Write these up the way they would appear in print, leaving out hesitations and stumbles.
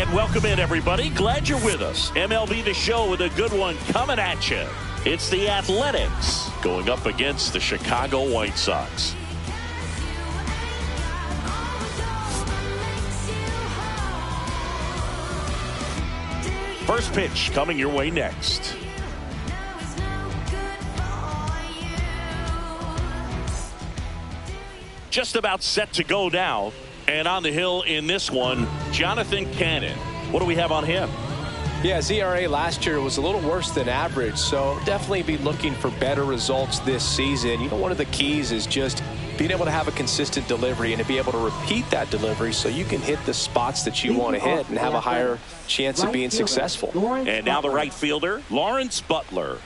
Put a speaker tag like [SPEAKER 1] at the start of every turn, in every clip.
[SPEAKER 1] And welcome in, everybody. Glad you're with us. MLB The Show with a good one coming at you. It's the Athletics going up against the Chicago White Sox. First pitch coming your way next. Just about set to go now. And on the hill in this one, Jonathan Cannon. What do we have on him?
[SPEAKER 2] Yeah, his ERA last year was a little worse than average, so definitely be looking for better results this season. You know, one of the keys is just being able to have a consistent delivery and to be able to repeat that delivery so you can hit the spots that you want to hit and have a higher chance of being successful.
[SPEAKER 1] And now the right fielder, Lawrence Butler.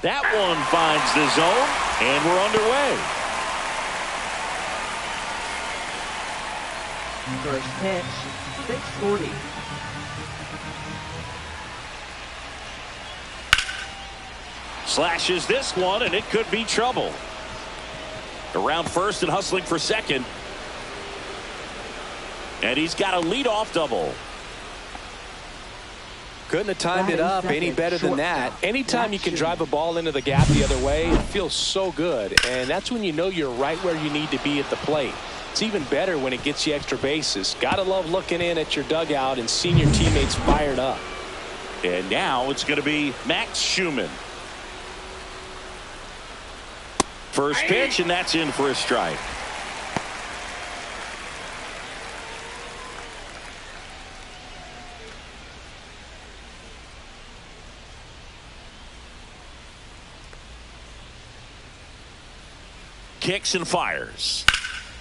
[SPEAKER 1] That one finds the zone, and we're underway.
[SPEAKER 3] First pitch, 640.
[SPEAKER 1] Slashes this one, and it could be trouble. Around first and hustling for second. And he's got a leadoff double.
[SPEAKER 2] Couldn't have timed it up any better than that. Anytime you can drive a ball into the gap the other way, it feels so good. And that's when you know you're right where you need to be at the plate. It's even better when it gets you extra bases. Gotta love looking in at your dugout and seeing your teammates fired up.
[SPEAKER 1] And now it's going to be Max Schumann. First pitch, and that's in for a strike. Kicks and fires.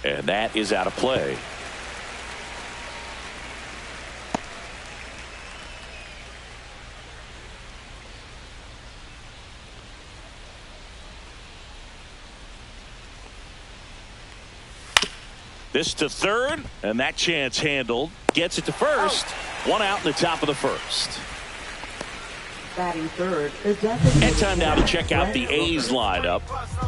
[SPEAKER 1] And that is out of play. This to third, and that chance handled. Gets it to first. One out in the top of the first.
[SPEAKER 3] Batting third, the designated.
[SPEAKER 1] And time now to check out the A's lineup.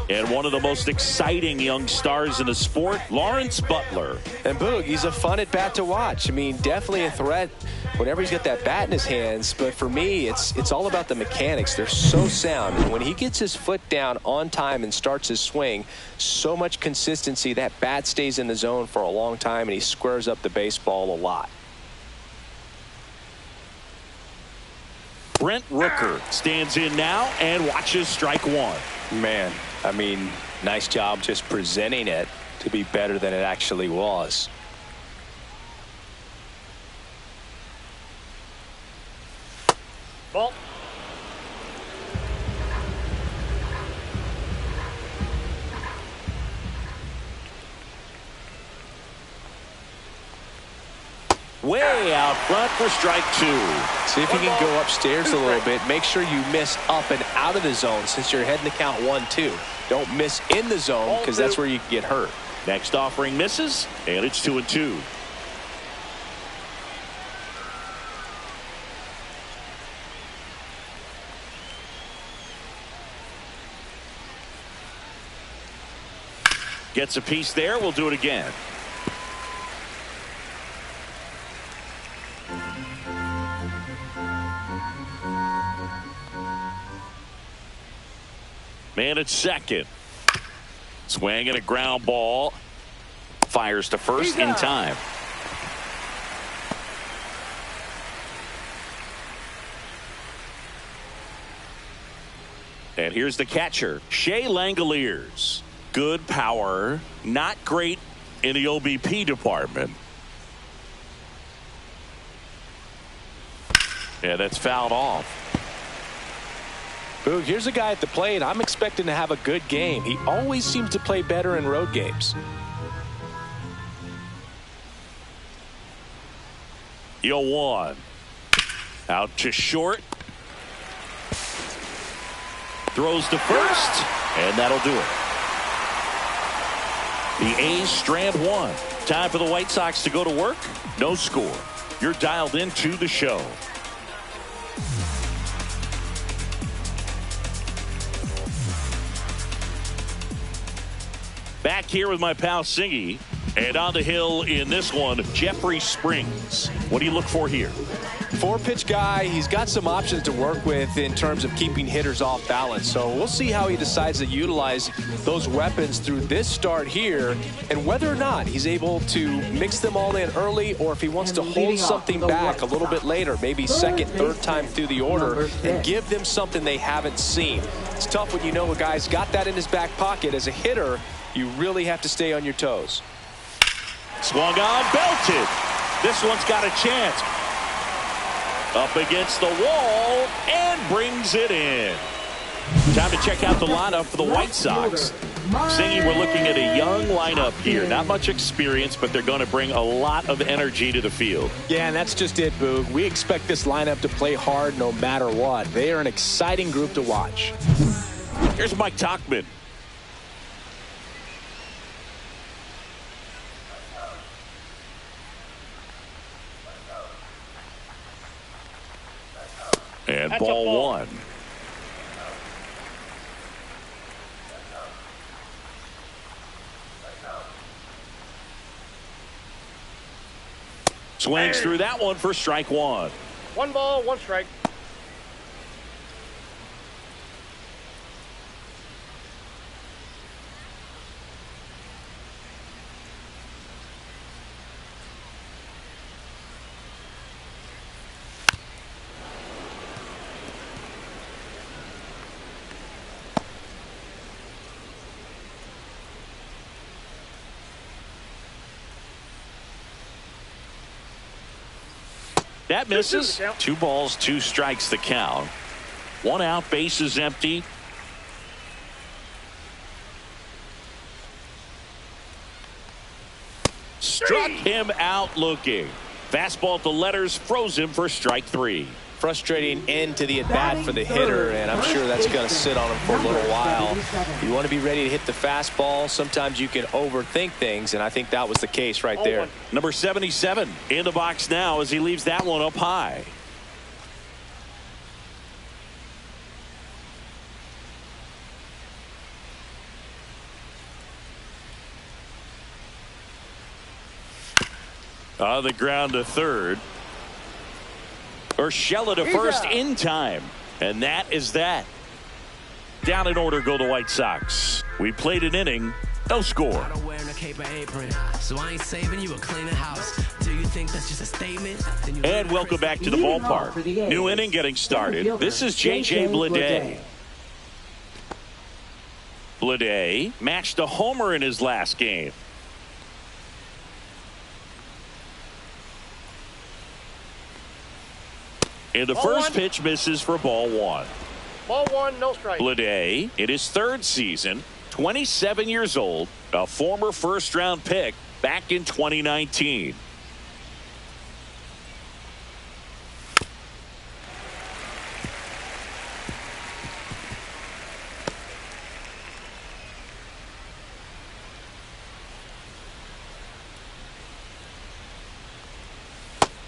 [SPEAKER 1] And one of the most exciting young stars in the sport, Lawrence Butler.
[SPEAKER 2] And Boog, he's a fun at bat to watch. I mean, definitely a threat whenever he's got that bat in his hands. But for me, it's all about the mechanics. They're so sound. And when he gets his foot down on time and starts his swing, so much consistency, that bat stays in the zone for a long time, and he squares up the baseball a lot.
[SPEAKER 1] Brent Rooker stands in now and watches strike one.
[SPEAKER 2] Man, I mean, nice job just presenting it to be better than it actually was.
[SPEAKER 1] Ball. Way out front for strike two.
[SPEAKER 2] See if you can go upstairs a little bit. Make sure you miss up and out of the zone since you're heading to count 1-2. Don't miss in the zone because that's where you can get hurt.
[SPEAKER 1] Next offering misses, and it's 2-2. Gets a piece there. We'll do it again. Man at second. Swinging a ground ball. Fires to first in time. And here's the catcher, Shea Langoliers. Good power, not great in the OBP department. Yeah, that's fouled off.
[SPEAKER 2] Boog, here's a guy at the plate. I'm expecting to have a good game. He always seems to play better in road games.
[SPEAKER 1] 0-1. Out to short. Throws to first, and that'll do it. The A's strand one. Time for the White Sox to go to work. No score. You're dialed into the show. Back here with my pal Singy. And on the hill in this one, Jeffrey Springs. What do you look for here?
[SPEAKER 2] 4-pitch guy. He's got some options to work with in terms of keeping hitters off balance. So we'll see how he decides to utilize those weapons through this start here, and whether or not he's able to mix them all in early, or if he wants to hold something back a little bit later, maybe second, third time through the order, and give them something they haven't seen. It's tough when you know a guy's got that in his back pocket. As a hitter, you really have to stay on your toes.
[SPEAKER 1] Swung on, belted. This one's got a chance. Up against the wall and brings it in. Time to check out the lineup for the White Sox. Singy, we're looking at a young lineup here. Not much experience, but they're going to bring a lot of energy to the field.
[SPEAKER 4] Yeah, and that's just it, Boog. We expect this lineup to play hard no matter what. They are an exciting group to watch.
[SPEAKER 1] Here's Mike Tauchman. And that's ball one. Swings through that one for strike one.
[SPEAKER 5] 1 ball, 1 strike.
[SPEAKER 1] That misses. 2 balls, 2 strikes the count. 1 out, bases empty. Struck him out looking. Fastball at the letters, froze him for strike 3.
[SPEAKER 2] Frustrating end to the at-bat for the hitter, and I'm sure that's going to sit on him for a little while. You want to be ready to hit the fastball. Sometimes you can overthink things, and I think that was the case right there.
[SPEAKER 1] Number 77 in the box now as he leaves that one up high. On the ground to third. Urshela to first in time. And that is that. Down in order go the White Sox. We played an inning. No score. And welcome back to the ballpark. New inning getting started. This is J.J. Bleday. Bleday matched a homer in his last game. And the first pitch misses for ball one.
[SPEAKER 5] Ball one, no strike.
[SPEAKER 1] Bleday in his 3rd season, 27 years old, a former first-round pick back in 2019.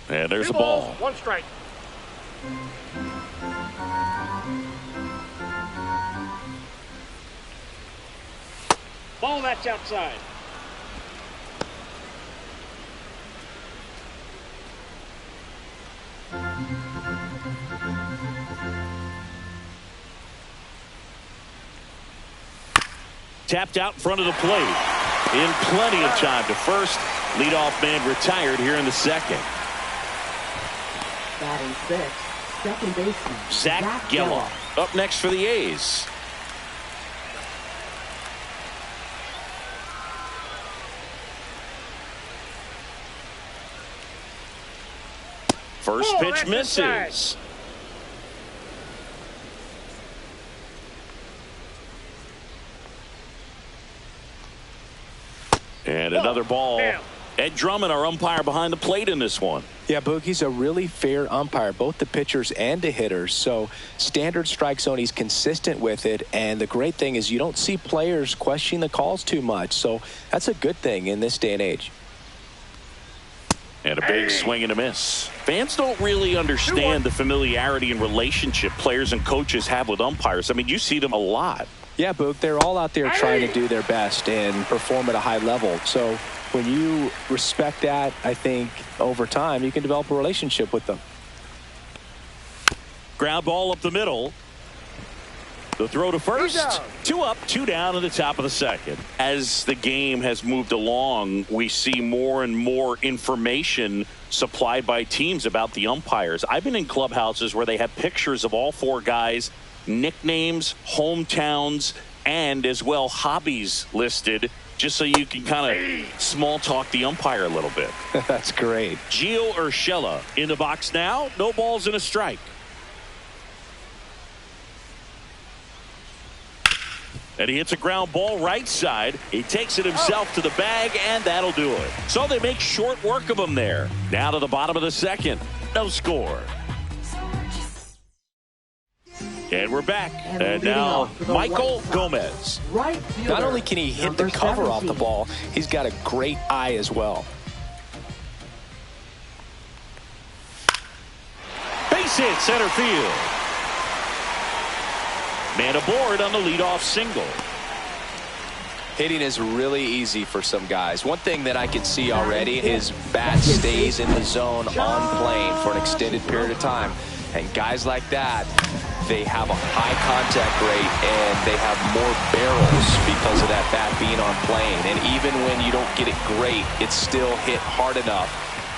[SPEAKER 1] And there's
[SPEAKER 5] 2
[SPEAKER 1] a ball.
[SPEAKER 5] balls, 1 strike. Ball, that's outside.
[SPEAKER 1] Tapped out in front of the plate. In plenty of time to first. Leadoff man retired here in the 2nd.
[SPEAKER 3] Batting 6th, second baseman
[SPEAKER 1] Zach Geloff up next for the A's. First pitch misses. And another ball. Ed Drummond, our umpire behind the plate in this one.
[SPEAKER 2] Yeah, Boog, he's a really fair umpire, both the pitchers and the hitters. So standard strike zone, he's consistent with it. And the great thing is you don't see players questioning the calls too much. So that's a good thing in this day and age.
[SPEAKER 1] And a big swing and a miss. Fans don't really understand the familiarity and relationship players and coaches have with umpires. I mean, you see them a lot.
[SPEAKER 2] Yeah, Boog, they're all out there trying to do their best and perform at a high level. So when you respect that, I think over time you can develop a relationship with them.
[SPEAKER 1] Ground ball up the middle. The throw to first. 2 up, 2 down in the top of the second. As the game has moved along, we see more and more information supplied by teams about the umpires. I've been in clubhouses where they have pictures of all 4 guys, nicknames, hometowns, and as well hobbies listed, just so you can kind of small talk the umpire a little bit.
[SPEAKER 2] That's great.
[SPEAKER 1] Gio Urshela in the box now. No balls and a strike. And he hits a ground ball right side. He takes it himself to the bag, and that'll do it. So they make short work of him there. Now to the bottom of the second. No score. And we're back. And now Michael Gomez.
[SPEAKER 3] Right fielder,
[SPEAKER 2] Not only can he hit the cover off the ball, he's got a great eye as well.
[SPEAKER 1] Base hit center field. Man aboard on the leadoff single.
[SPEAKER 2] Hitting is really easy for some guys. One thing that I can see already, his bat stays in the zone on plane for an extended period of time. And guys like that, they have a high contact rate and they have more barrels because of that bat being on plane. And even when you don't get it great, it's still hit hard enough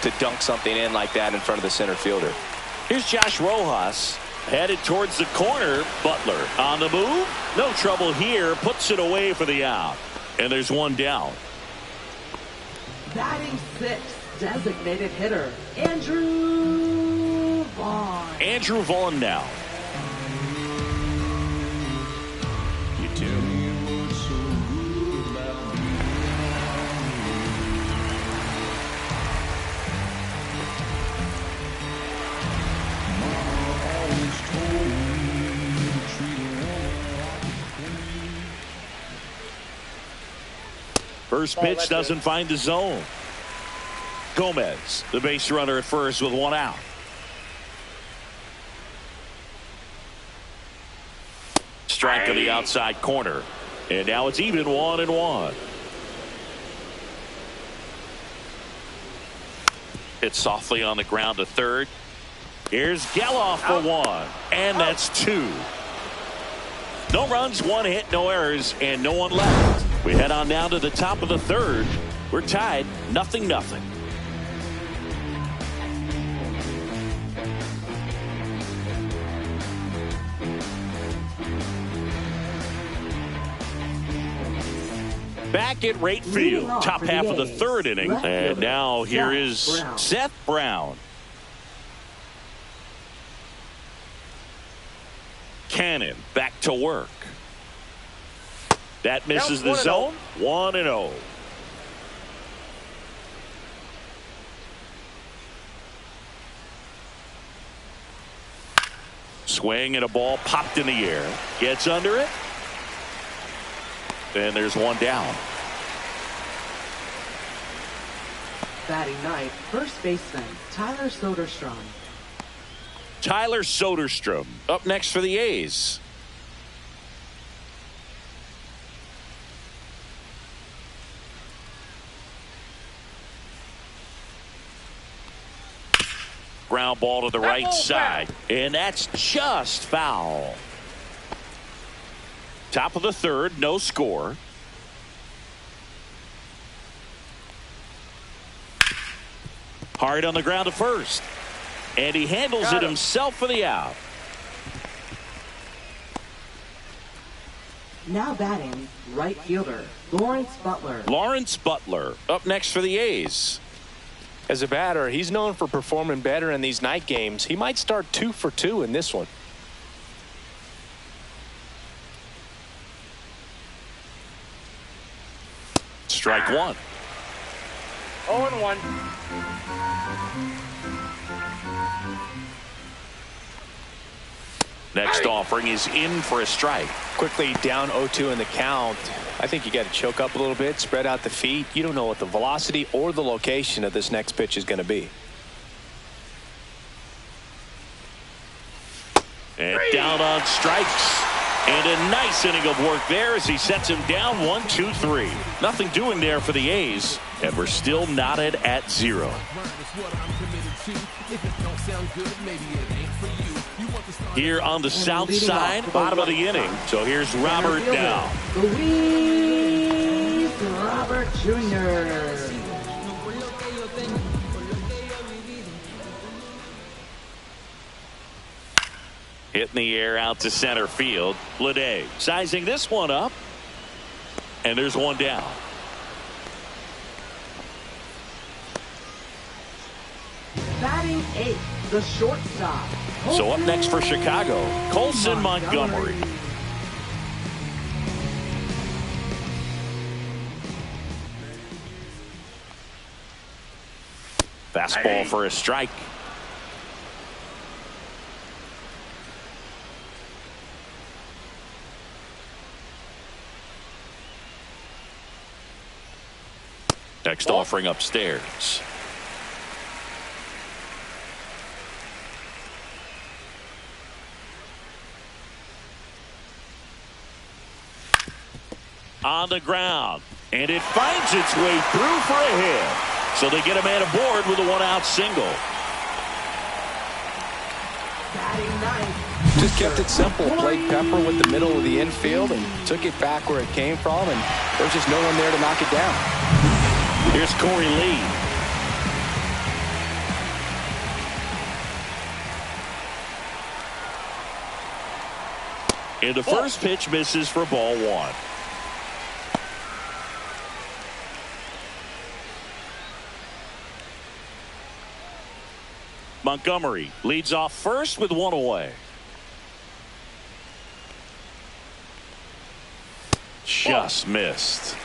[SPEAKER 2] to dunk something in like that in front of the center fielder.
[SPEAKER 1] Here's Josh Rojas. Headed towards the corner. Butler on the move. No trouble here. Puts it away for the out. And there's 1 down.
[SPEAKER 3] Batting 6th, designated hitter, Andrew Vaughn.
[SPEAKER 1] Andrew Vaughn now. You too. First pitch doesn't find the zone. Gomez, the base runner at first with 1 out. Strike on the outside corner. And now it's even 1-1. Hit softly on the ground to third. Here's Geloff for 1. And that's 2. No runs, 1 hit, no errors, and no one left. We head on down to the top of the third. We're tied 0-0. Back at right field, top half of the third inning. And now here is Seth Brown. Cannon back to work. That misses the zone. 1-0. Swing and a ball popped in the air. Gets under it. And there's 1 down.
[SPEAKER 3] Batting 9th, first baseman, Tyler Soderstrom.
[SPEAKER 1] Tyler Soderstrom up next for the A's. Ground ball to the right side. And that's just foul. Top of the third, no score. Hard on the ground to first. And he handles it himself for the out.
[SPEAKER 3] Now batting, right fielder, Lawrence Butler.
[SPEAKER 1] Lawrence Butler up next for the A's.
[SPEAKER 2] As a batter, he's known for performing better in these night games. He might start 2 for 2 in this one.
[SPEAKER 1] Strike 1.
[SPEAKER 5] 0-1.
[SPEAKER 1] Next offering is in for a strike.
[SPEAKER 4] Quickly down 0-2 in the count. I think you got to choke up a little bit, spread out the feet. You don't know what the velocity or the location of this next pitch is going to be.
[SPEAKER 1] And down on strikes. And a nice inning of work there as he sets him down 1-2-3. Nothing doing there for the A's. And we're still knotted at 0. Here on the south side, bottom of the inning. So here's Robert now.
[SPEAKER 3] Luis Robert Jr.
[SPEAKER 1] Hit in the air out to center field. Lede sizing this one up. And there's one down.
[SPEAKER 3] Batting 8th, the shortstop.
[SPEAKER 1] So up next for Chicago, Colson Montgomery. Fastball for a strike. Next offering upstairs. On the ground, and it finds its way through for a hit. So they get a man aboard with a 1-out single.
[SPEAKER 2] Just kept it simple. Played Pepper with the middle of the infield and took it back where it came from, and there's just no one there to knock it down.
[SPEAKER 1] Here's Corey Lee. And the first pitch misses for ball 1. Montgomery leads off first with 1 away. Just missed.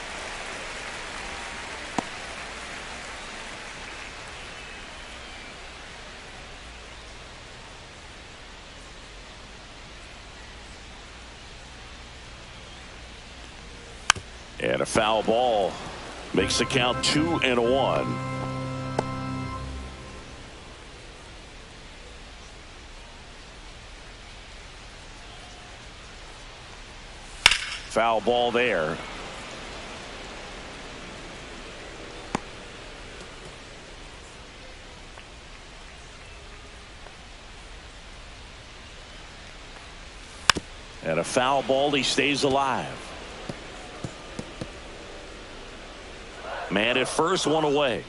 [SPEAKER 1] And a foul ball makes the count 2-1. Foul ball there. And a foul ball, he stays alive. Man at first, 1 away.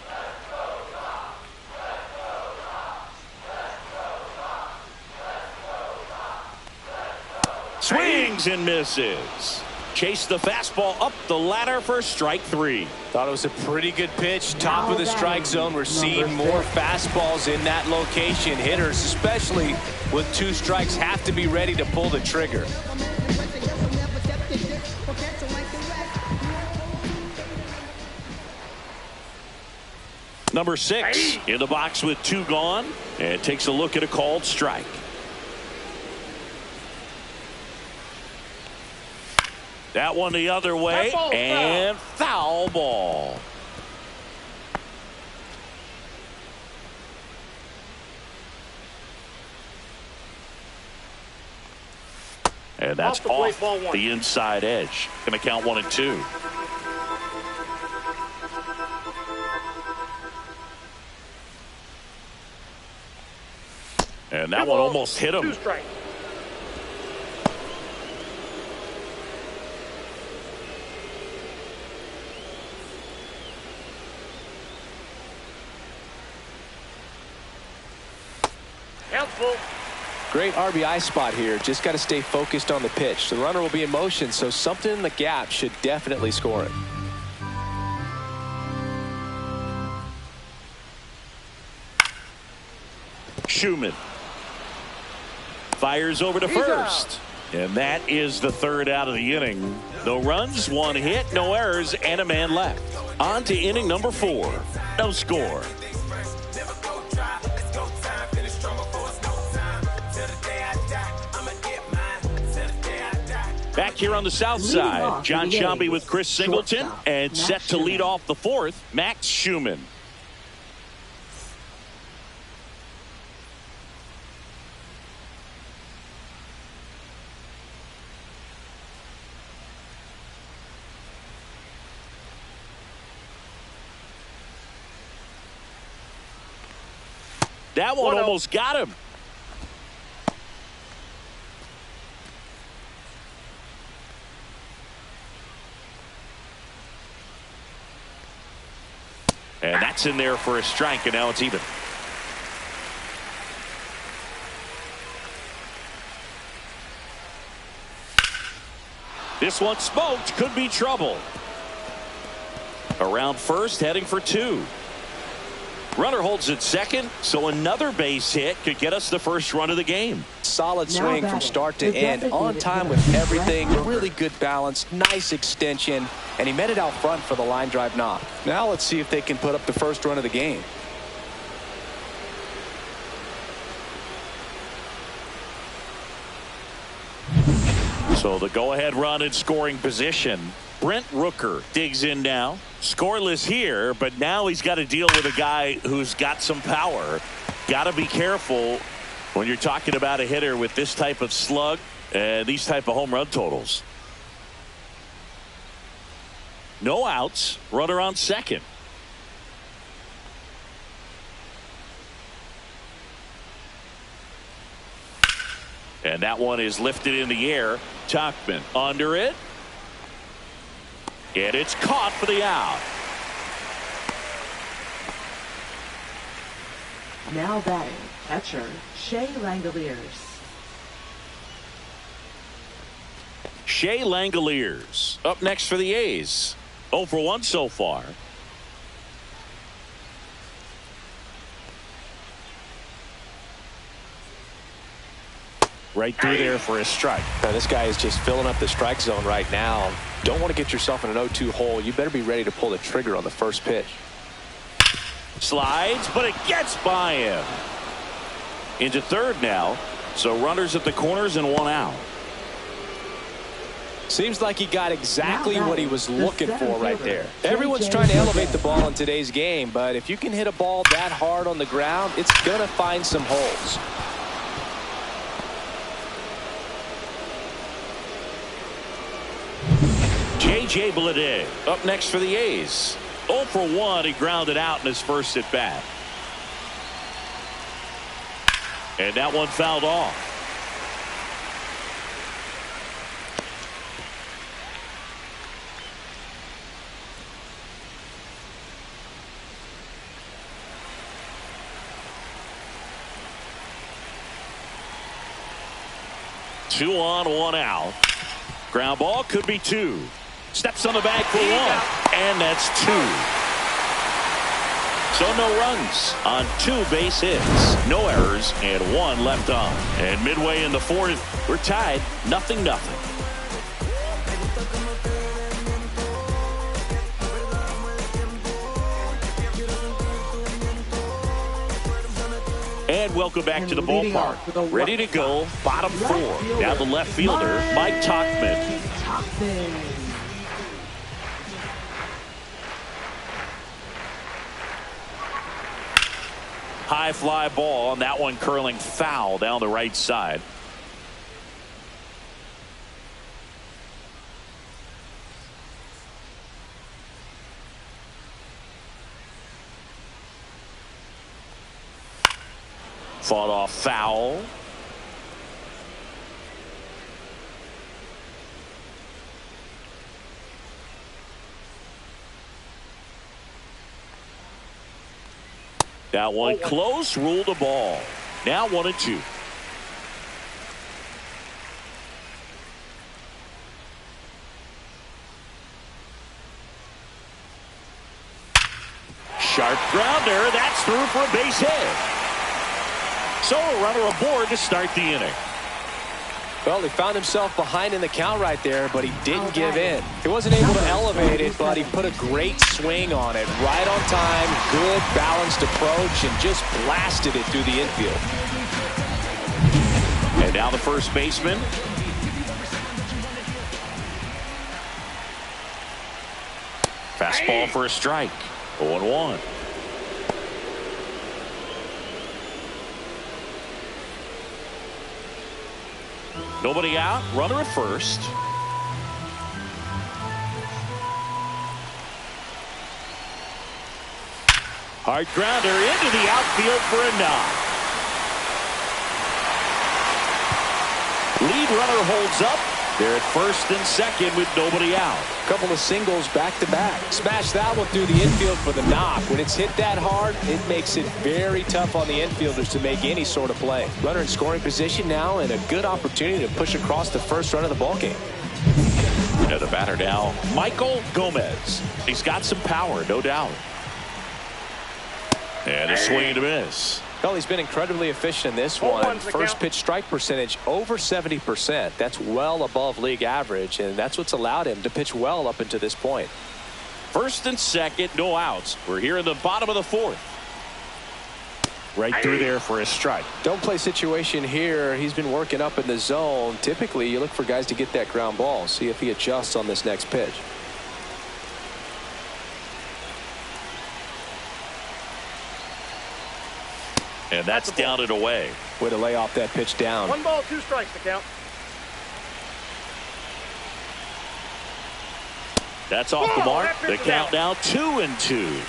[SPEAKER 1] Swings and misses. Chase the fastball up the ladder for strike 3.
[SPEAKER 2] Thought it was a pretty good pitch. Top of the strike zone. We're seeing more fastballs in that location. Hitters, especially with 2 strikes, have to be ready to pull the trigger.
[SPEAKER 1] Number 6 in the box with 2 gone, and takes a look at a called strike. That one the other way, and foul ball. And that's off the inside edge. Going to count 1-2. And that one almost hit him.
[SPEAKER 5] 2 strikes.
[SPEAKER 2] Great RBI spot here. Just got to stay focused on the pitch. The runner will be in motion, so something in the gap should definitely score it.
[SPEAKER 1] Schumann fires over to first. And that is the 3rd out of the inning. No runs, 1 hit, no errors, and a man left. On to inning number 4. no score. Back here on the south side, John Shelby with Chris Singleton, and set to lead off the fourth, Max Schumann. That one almost got him. And that's in there for a strike, and now it's even. This one smoked, could be trouble. Around first, heading for two. Runner holds at second, so another base hit could get us the first run of the game.
[SPEAKER 2] Solid swing from start to end, on time with everything, really good balance, nice extension, and he met it out front for the line drive knock. Now let's see if they can put up the first run of the game.
[SPEAKER 1] So the go-ahead run in scoring position. Brent Rooker digs in now. Scoreless here, but now he's got to deal with a guy who's got some power. Got to be careful when you're talking about a hitter with this type of slug and these type of home run totals. No outs. Runner on second. And that one is lifted in the air. Tauchman under it. And it's caught for the out.
[SPEAKER 3] Now batting, catcher Shea Langoliers.
[SPEAKER 1] Shea Langoliers up next for the A's. 0 for 1 so far. Right through there for a strike.
[SPEAKER 2] Now, this guy is just filling up the strike zone right now. Don't want to get yourself in an 0-2 hole. You better be ready to pull the trigger on the first pitch.
[SPEAKER 1] Slides, but it gets by him. Into third now. So runners at the corners and one out.
[SPEAKER 2] Seems like he got exactly what he was looking for right there. Everyone's trying to elevate the ball in today's game, but if you can hit a ball that hard on the ground, it's going to find some holes.
[SPEAKER 1] J.J. Bleday up next for the A's. 0 for 1. He grounded out in his first at bat. And that one fouled off. Two on, one out. Ground ball could be two. Steps on the bag for one, and that's two. So no runs on 2 base hits, no errors, and 1 left on. And midway in the fourth, we're tied 0-0. And welcome back to the ballpark. Ready to go, bottom 4. Now the left fielder, Mike Tauchman. High fly ball, and that one curling foul down the right side. Fought off foul. That one close, ruled a ball. Now 1-2. Sharp grounder, that's through for a base hit. So a runner aboard to start the inning.
[SPEAKER 2] Well, he found himself behind in the count right there, but he didn't give in. He wasn't able to elevate it, but he put a great swing on it. Right on time, good balanced approach, and just blasted it through the infield.
[SPEAKER 1] And now the first baseman. Fastball for a strike. 0-1. Nobody out. Runner at first. Hard grounder into the outfield for a knock. Lead runner holds up. They're at first and second with nobody out.
[SPEAKER 2] A couple of singles back-to-back. Smash that one through the infield for the knock. When it's hit that hard, it makes it very tough on the infielders to make any sort of play. Runner in scoring position now, and a good opportunity to push across the first run of the ballgame.
[SPEAKER 1] And the batter now, Michael Gomez. He's got some power, no doubt. And a swing and a miss.
[SPEAKER 2] Well, he's been incredibly efficient in this one. First pitch strike percentage over 70%. That's well above league average, and that's what's allowed him to pitch well up until this point.
[SPEAKER 1] First and second, no outs. We're here in the bottom of the fourth. Right through there for a strike.
[SPEAKER 2] Don't play situation here. He's been working up in the zone. Typically, you look for guys to get that ground ball. See if he adjusts on this next pitch.
[SPEAKER 1] And that's down and away.
[SPEAKER 2] Way to lay off that pitch down.
[SPEAKER 5] 1 ball, 2 strikes to count.
[SPEAKER 1] That's off the mark. The count now 2-2.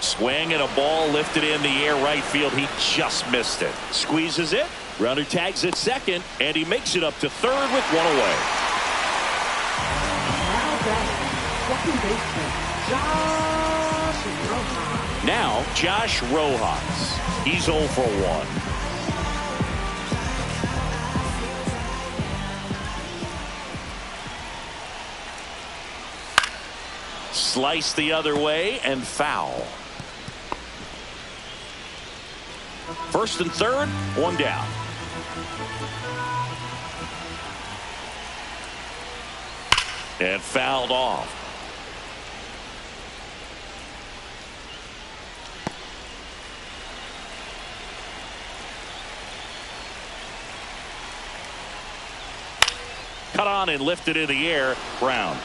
[SPEAKER 1] Swing and a ball lifted in the air right field. He just missed it. Squeezes it. Runner tags at second, and he makes it up to third with one away.
[SPEAKER 3] Second baseman, Josh Rojas.
[SPEAKER 1] Now, Josh Rojas. He's 0 for 1. Slice the other way and foul. First and third, one down. And fouled off. Cut on and lifted in the air. Brown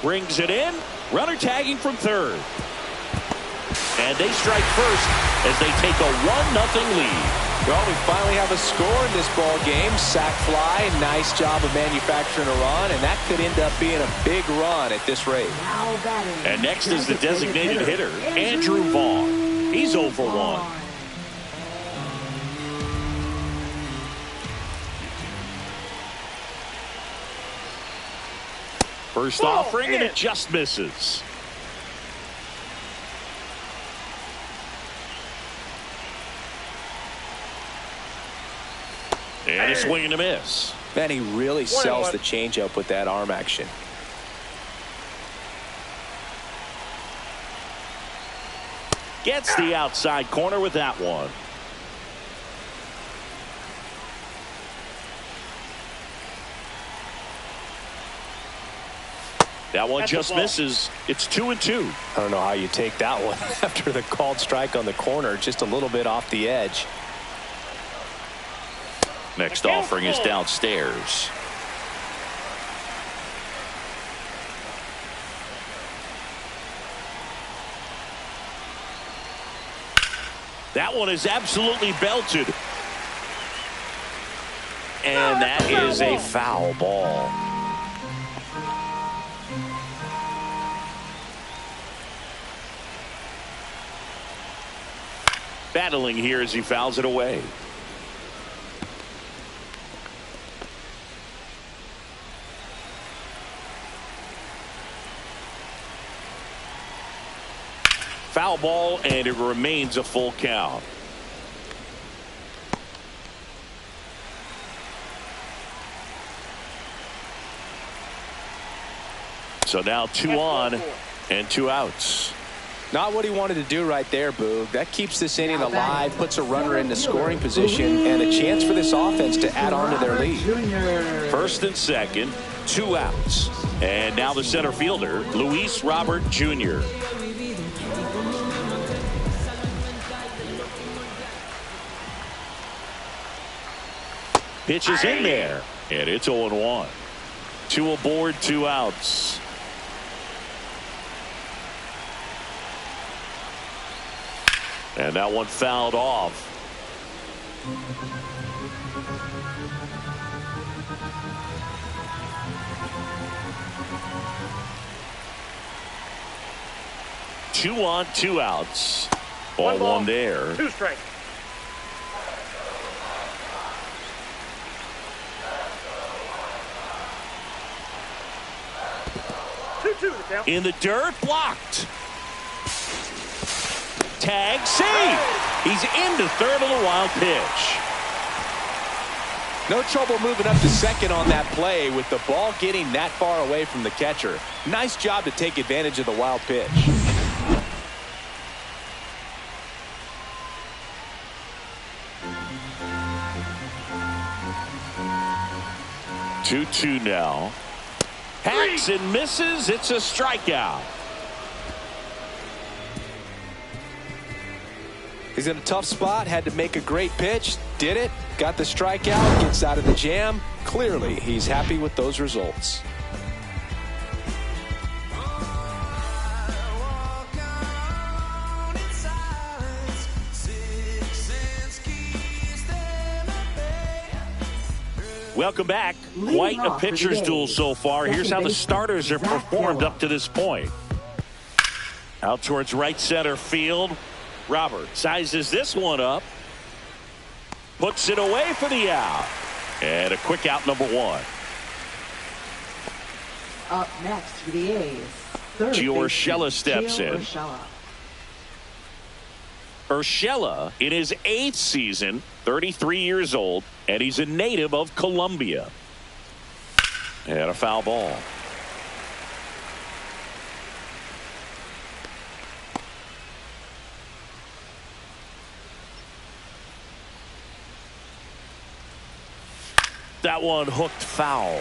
[SPEAKER 1] brings it in. Runner tagging from third. And they strike first as they take a 1-0 lead.
[SPEAKER 2] Well, we finally have a score in this ball game. Sac fly, nice job of manufacturing a run, and that could end up being a big run at this rate.
[SPEAKER 1] And next is the designated hitter, Andrew Vaughn. He's 0 for 1. First offering, and it just misses. And a swing and a miss.
[SPEAKER 2] Man, he really sells the changeup with that arm action.
[SPEAKER 1] Gets the outside corner with that one. That one just misses. It's 2-2.
[SPEAKER 2] I don't know how you take that one after the called strike on the corner, just a little bit off the edge.
[SPEAKER 1] Next offering is downstairs. That one is absolutely belted. And that is a foul ball. Battling here as he fouls it away. Foul ball, and it remains a full count. So now 2 on and 2 outs.
[SPEAKER 2] Not what he wanted to do right there, Boog. That keeps this inning alive, puts a runner into scoring position, and a chance for this offense to add on to their lead.
[SPEAKER 1] First and second, 2 outs. And now the center fielder, Luis Robert Jr. Pitch is in there, and it's 0-1. 2 aboard, 2 outs. And that one fouled off. Two on, 2 outs. Ball 1 there.
[SPEAKER 5] 2 strikes.
[SPEAKER 1] In the dirt, blocked. Tag, save. He's into third on the wild pitch.
[SPEAKER 2] No trouble moving up to second on that play with the ball getting that far away from the catcher. Nice job to take advantage of the wild pitch.
[SPEAKER 1] 2-2 now. Hacks and misses. It's a strikeout.
[SPEAKER 2] He's in a tough spot. Had to make a great pitch. Did it. Got the strikeout. Gets out of the jam. Clearly, he's happy with those results.
[SPEAKER 1] Welcome back. Quite a pitcher's duel so far. Here's how the starters have performed up to this point. Out towards right center field. Robert sizes this one up. Puts it away for the out. And a quick out, number 1.
[SPEAKER 3] Up next for the A's, third
[SPEAKER 1] Urshela steps in. Urshela in his 8th season, 33 years old, and he's a native of Colombia. And a foul ball. That one hooked foul.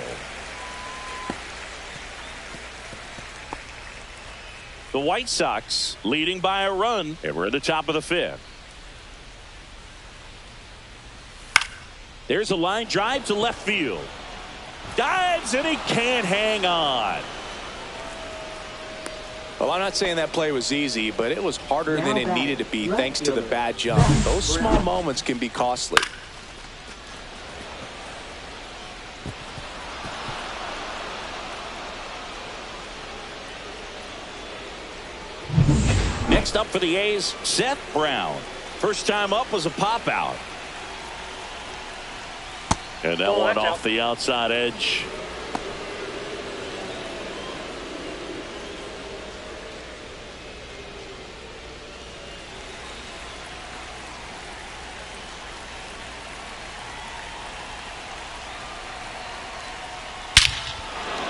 [SPEAKER 1] The White Sox leading by a run, and we're at the top of the 5th. There's a line drive to left field. Dives, and he can't hang on.
[SPEAKER 2] Well, I'm not saying that play was easy, but it was harder than it needed to be thanks to the bad jump. Those small moments can be costly.
[SPEAKER 1] Next up for the A's, Seth Brown. First time up was a pop out. And that one off the outside edge.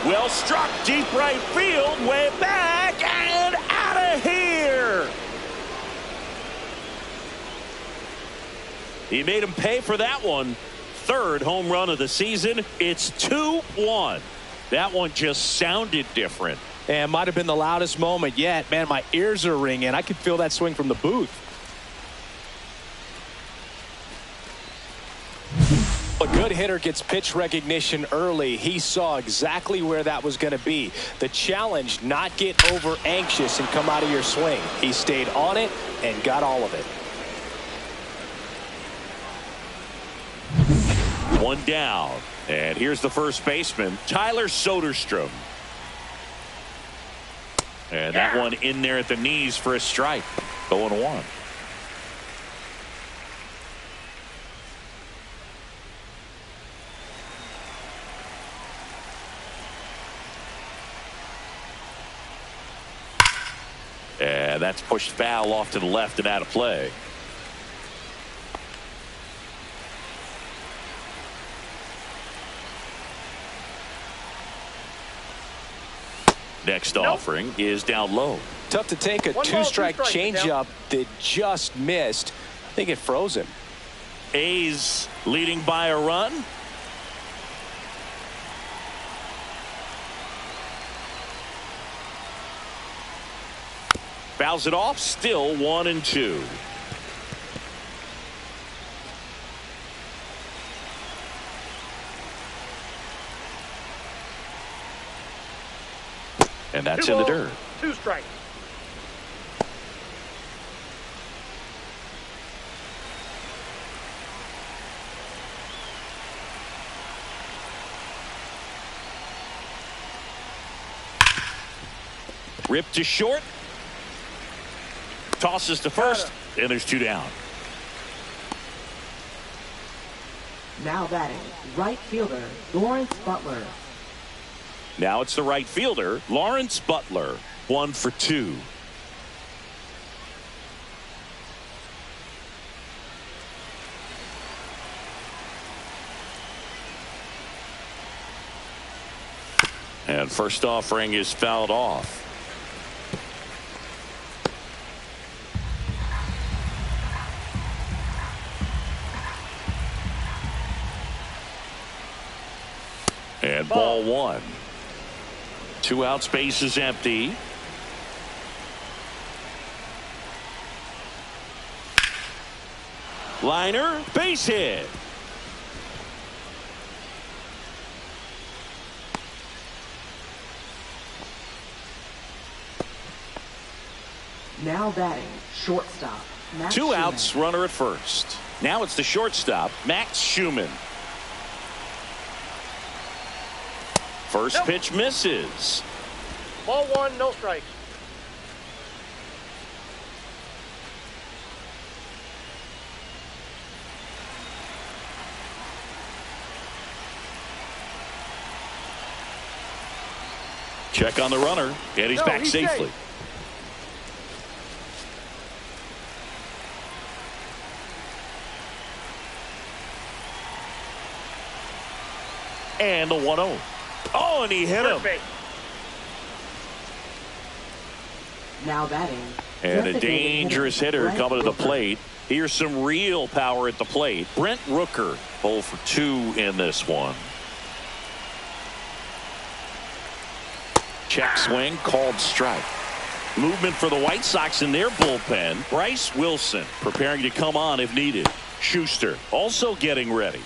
[SPEAKER 1] Well struck, deep right field, way back and out of here. He made him pay for that one. 3rd home run of the season. It's 2-1. That one just sounded different.
[SPEAKER 2] And might have been the loudest moment yet. Man, my ears are ringing. I could feel that swing from the booth. A good hitter gets pitch recognition early. He saw exactly where that was going to be. The challenge, not get over anxious and come out of your swing. He stayed on it and got all of it.
[SPEAKER 1] 1 down. And here's the first baseman, Tyler Soderstrom. And that one in there at the knees for a strike. 0-1. And that's pushed foul off to the left and out of play. Next offering is down low.
[SPEAKER 2] Tough to take a 2-strike changeup that just missed. I think it froze him.
[SPEAKER 1] A's leading by a run. Fouls it off. Still 1-2. And that's in the dirt.
[SPEAKER 5] 2 strikes.
[SPEAKER 1] Ripped to short. Tosses to first. And there's 2 down.
[SPEAKER 3] Now batting, right fielder, Lawrence Butler.
[SPEAKER 1] Now it's the right fielder, Lawrence Butler. 1 for 2. And first offering is fouled off. And ball 1. 2 out, space is empty. Liner, base hit.
[SPEAKER 3] Now batting, shortstop, Max
[SPEAKER 1] 2
[SPEAKER 3] Schumann.
[SPEAKER 1] outs, runner at first. Now it's the shortstop, Max Schumann. First pitch misses.
[SPEAKER 5] Ball 1, no strikes.
[SPEAKER 1] Check on the runner, and he's back safely.
[SPEAKER 5] Safe.
[SPEAKER 1] And the 1-0. Oh, and he hit him.
[SPEAKER 5] Perfect.
[SPEAKER 3] Now batting.
[SPEAKER 1] And a
[SPEAKER 3] designated
[SPEAKER 1] dangerous hitter
[SPEAKER 3] Brent
[SPEAKER 1] coming to the
[SPEAKER 3] Rooker.
[SPEAKER 1] plate. Here's some real power at the plate. Brent Rooker, 0 for 2 in this one. Check swing, called strike. Movement for the White Sox in their bullpen. Bryce Wilson preparing to come on if needed. Schuster also getting ready.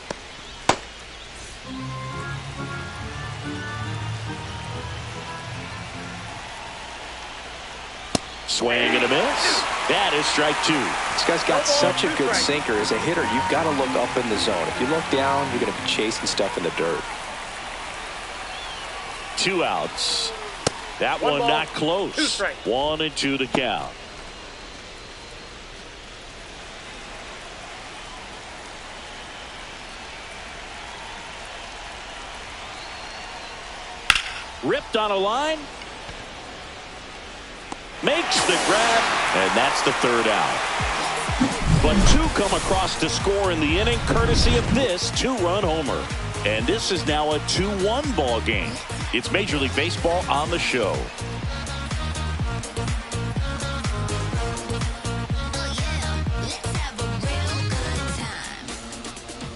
[SPEAKER 1] Swing and a miss. That is strike 2.
[SPEAKER 2] This guy's got such a good sinker. As a hitter, you've got to look up in the zone. If you look down, you're going to be chasing stuff in the dirt.
[SPEAKER 1] 2 outs. That
[SPEAKER 5] One
[SPEAKER 1] one
[SPEAKER 5] ball,
[SPEAKER 1] not
[SPEAKER 5] 2
[SPEAKER 1] close.
[SPEAKER 5] strikes.
[SPEAKER 1] 1-2 to count. Ripped on a line. Makes the grab, and that's the 3rd out. But 2 come across to score in the inning, courtesy of this 2-run homer. And this is now a 2-1 ball game. It's Major League Baseball on the show.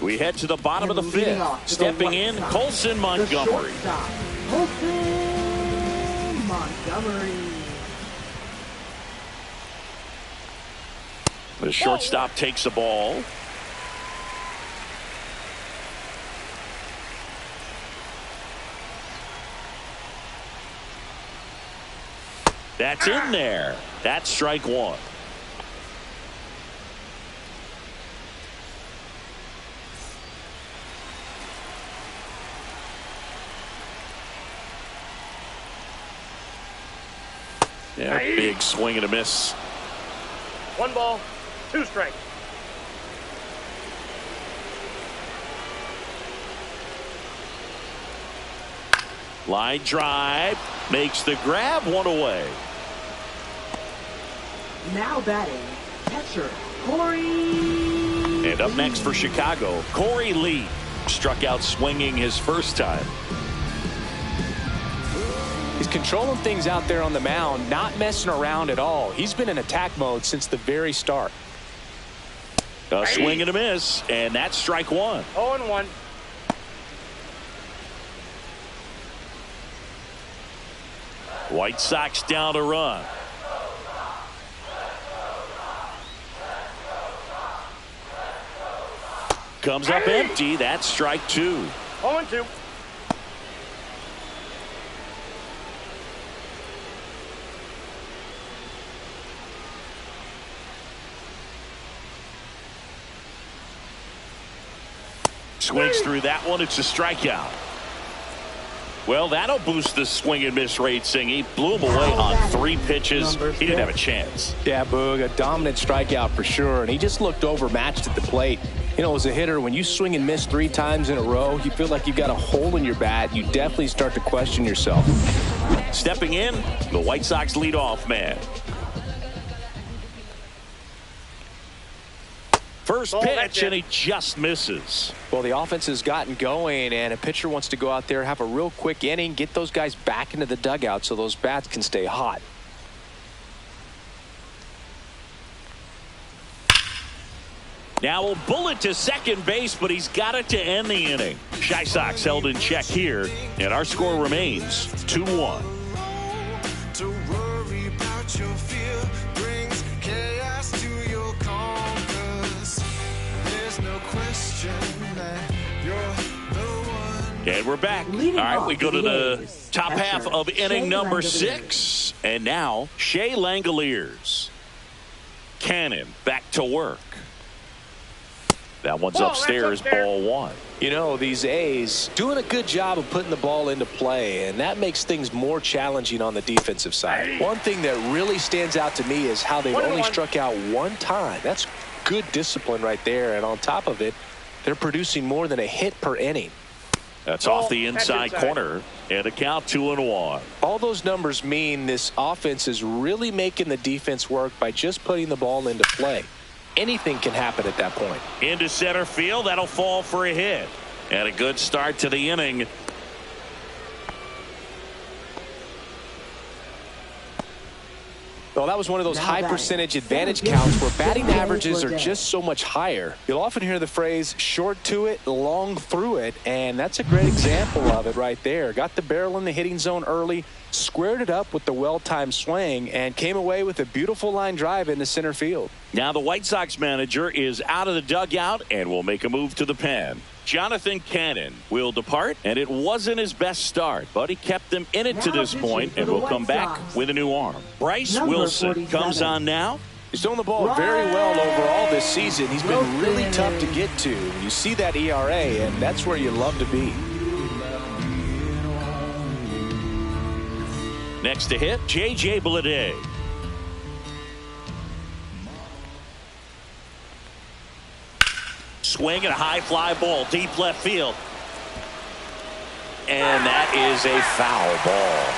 [SPEAKER 1] We head to the bottom of the 5th. Stepping in, Colson Montgomery.
[SPEAKER 3] Colson Montgomery.
[SPEAKER 1] The shortstop takes the ball. That's in there. That's strike 1. Yeah, big swing and a miss.
[SPEAKER 5] 1 ball, 2 strikes.
[SPEAKER 1] Line drive. Makes the grab, 1 away.
[SPEAKER 3] Now batting, catcher, Corey.
[SPEAKER 1] And up next for Chicago, Corey Lee. Struck out swinging his first time.
[SPEAKER 4] He's controlling things out there on the mound, not messing around at all. He's been in attack mode since the very start.
[SPEAKER 1] A swing and a miss, and that's strike one.
[SPEAKER 5] 0-1.
[SPEAKER 1] White Sox down to run. Comes up empty. That's strike two.
[SPEAKER 5] 0-2.
[SPEAKER 1] Swings through that one. It's a strikeout. Well, that'll boost the swing and miss rate, Sing. He blew him away on 3 pitches. He didn't have a chance.
[SPEAKER 4] Yeah, Boog, a dominant strikeout for sure, and he just looked overmatched at the plate. You know, as a hitter, when you swing and miss 3 times in a row, you feel like you've got a hole in your bat. You definitely start to question yourself.
[SPEAKER 1] Stepping in, the White Sox leadoff man. First pitch, and he just misses.
[SPEAKER 4] Well, the offense has gotten going, and a pitcher wants to go out there, have a real quick inning, get those guys back into the dugout so those bats can stay hot.
[SPEAKER 1] Now a bullet to second base, but he's got it to end the inning. Chi Sox held in check here, and our score remains 2-1. And we're back. All right, we go to the top half of inning number 6. And now, Shea Langoliers. Cannon back to work. That one's upstairs, ball 1.
[SPEAKER 4] You know, these A's doing a good job of putting the ball into play, and that makes things more challenging on the defensive side. One thing that really stands out to me is how they've only struck out 1 time. That's good discipline right there, and on top of it, they're producing more than a hit per inning.
[SPEAKER 1] That's off the inside corner, and a count 2-1.
[SPEAKER 4] All those numbers mean this offense is really making the defense work by just putting the ball into play. Anything can happen at that point.
[SPEAKER 1] Into center field, that'll fall for a hit. And a good start to the inning.
[SPEAKER 4] Well, that was one of those high percentage advantage counts where batting averages are just so much higher. You'll often hear the phrase short to it, long through it, and that's a great example of it right there. Got the barrel in the hitting zone early, squared it up with the well-timed swing, and came away with a beautiful line drive into center field.
[SPEAKER 1] Now the White Sox manager is out of the dugout and will make a move to the pen. Jonathan Cannon will depart, and it wasn't his best start, but he kept them in it to this point and will come back with a new arm. Bryce Wilson comes on now.
[SPEAKER 4] He's throwing the ball very well overall this season. He's been really tough to get to. You see that ERA, and that's where you love to be.
[SPEAKER 1] Next to hit, J.J. Bleday. Swing and a high fly ball deep left field. And that is a foul ball.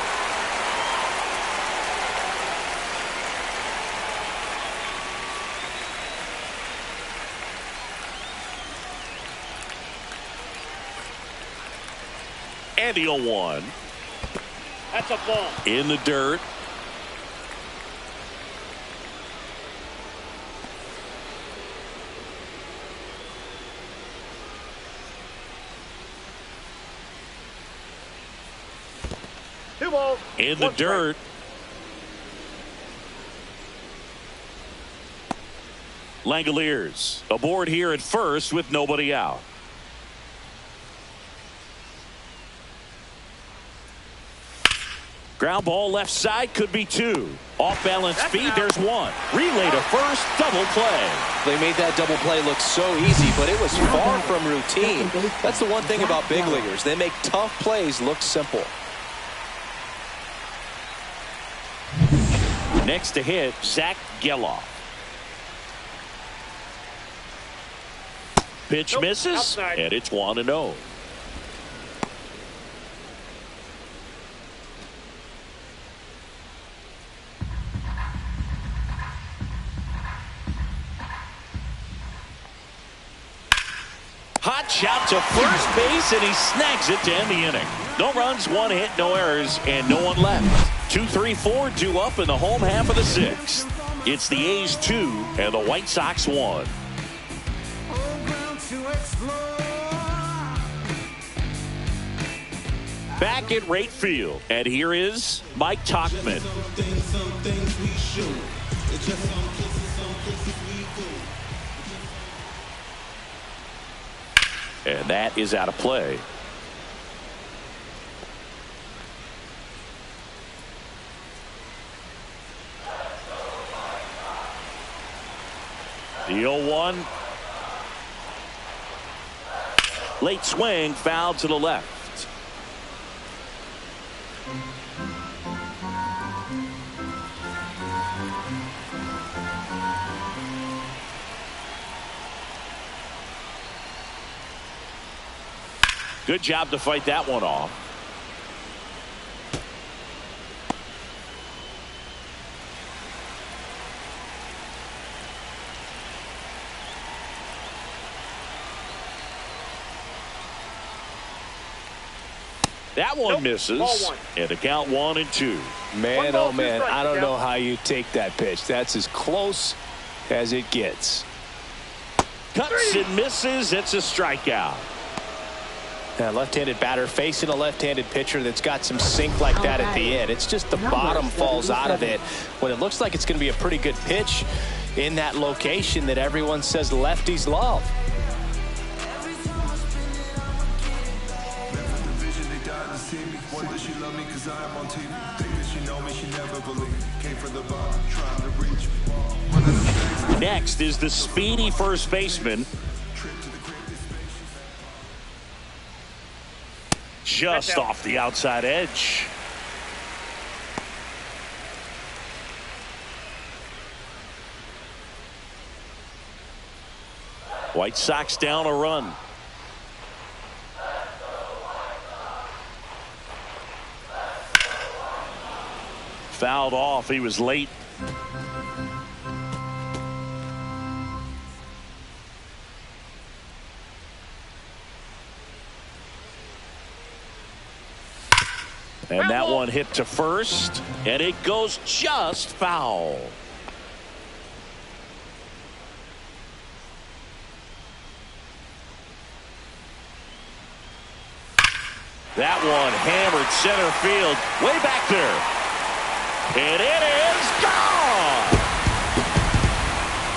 [SPEAKER 1] And the 0-1.
[SPEAKER 5] That's a ball.
[SPEAKER 1] In the dirt. In the dirt. Langoliers aboard here at first with nobody out. Ground ball left side, could be 2. Off balance speed, there's 1. Relay to first, double play.
[SPEAKER 2] They made that double play look so easy, but it was far from routine. That's the one thing about big leaguers. They make tough plays look simple.
[SPEAKER 1] Next to hit, Zach Geloff. Pitch misses,
[SPEAKER 5] outside.
[SPEAKER 1] and it's 1-0. Hot pitch out to first base, and he snags it to end the inning. No runs, one hit, no errors, and no one left. 2-3-4 due up in the home half of the sixth. It's the A's 2 and the White Sox 1. Back at right field, and here is Mike Tauchman. And that is out of play. The 0-1. Late swing, foul to the left. Good job to fight that one off. That one misses. And the count 1-2.
[SPEAKER 4] Man, oh man, I don't know how you take that pitch. That's as close as it gets.
[SPEAKER 1] Cuts and misses. It's a strikeout.
[SPEAKER 4] A left-handed batter facing a left-handed pitcher that's got some sink like that at the end. It's just the bottom falls out of it when it looks like it's going to be a pretty good pitch in that location that everyone says lefties love.
[SPEAKER 1] Next is the speedy first baseman. Just off the outside edge. White Sox down a run. Fouled off. He was late. And that one hit to first, and it goes just foul. That one hammered center field, way back there. And it is gone.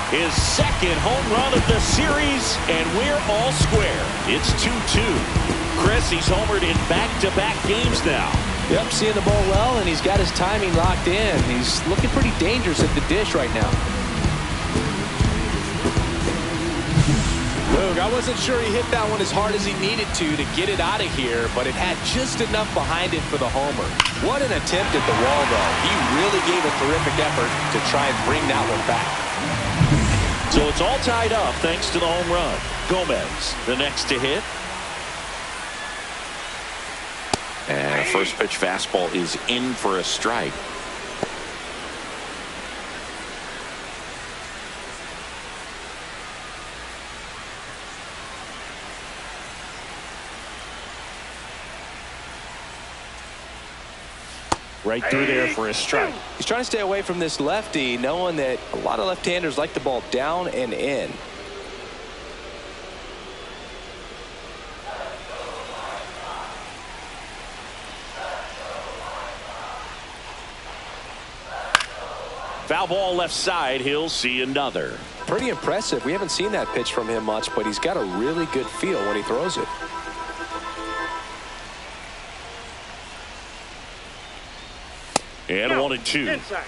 [SPEAKER 1] His second home run of the series, and we're all square. It's 2-2. Chris, he's homered in back-to-back games now.
[SPEAKER 2] Yep, seeing the ball well, and he's got his timing locked in. He's looking pretty dangerous at the dish right now.
[SPEAKER 4] Luke, I wasn't sure he hit that one as hard as he needed to get it out of here, but it had just enough behind it for the homer.
[SPEAKER 2] What an attempt at the wall, though. He really gave a terrific effort to try and bring that one back.
[SPEAKER 1] So it's all tied up thanks to the home run. Gomez, the next to hit. And a first pitch fastball is in for a strike. Right through there for a strike.
[SPEAKER 2] He's trying to stay away from this lefty, knowing that a lot of left-handers like the ball down and in.
[SPEAKER 1] Foul ball left side. He'll see another.
[SPEAKER 2] Pretty impressive. We haven't seen that pitch from him much, but he's got a really good feel when he throws it.
[SPEAKER 1] And 1-2.
[SPEAKER 5] Inside.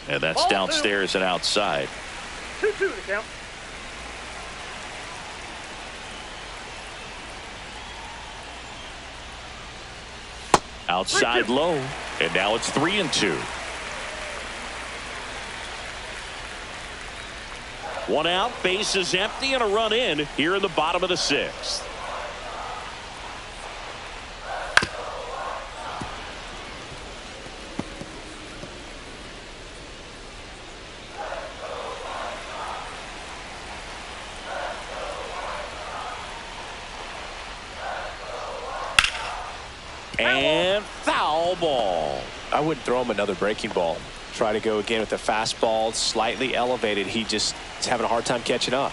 [SPEAKER 1] And that's downstairs and outside.
[SPEAKER 5] 2-2 to count.
[SPEAKER 1] Outside low. And now it's 3-2. One out, base is empty, and a run in here in the bottom of the sixth. And foul ball.
[SPEAKER 2] I wouldn't throw him another breaking ball. Try to go again with the fastball, slightly elevated. He just is having a hard time catching up.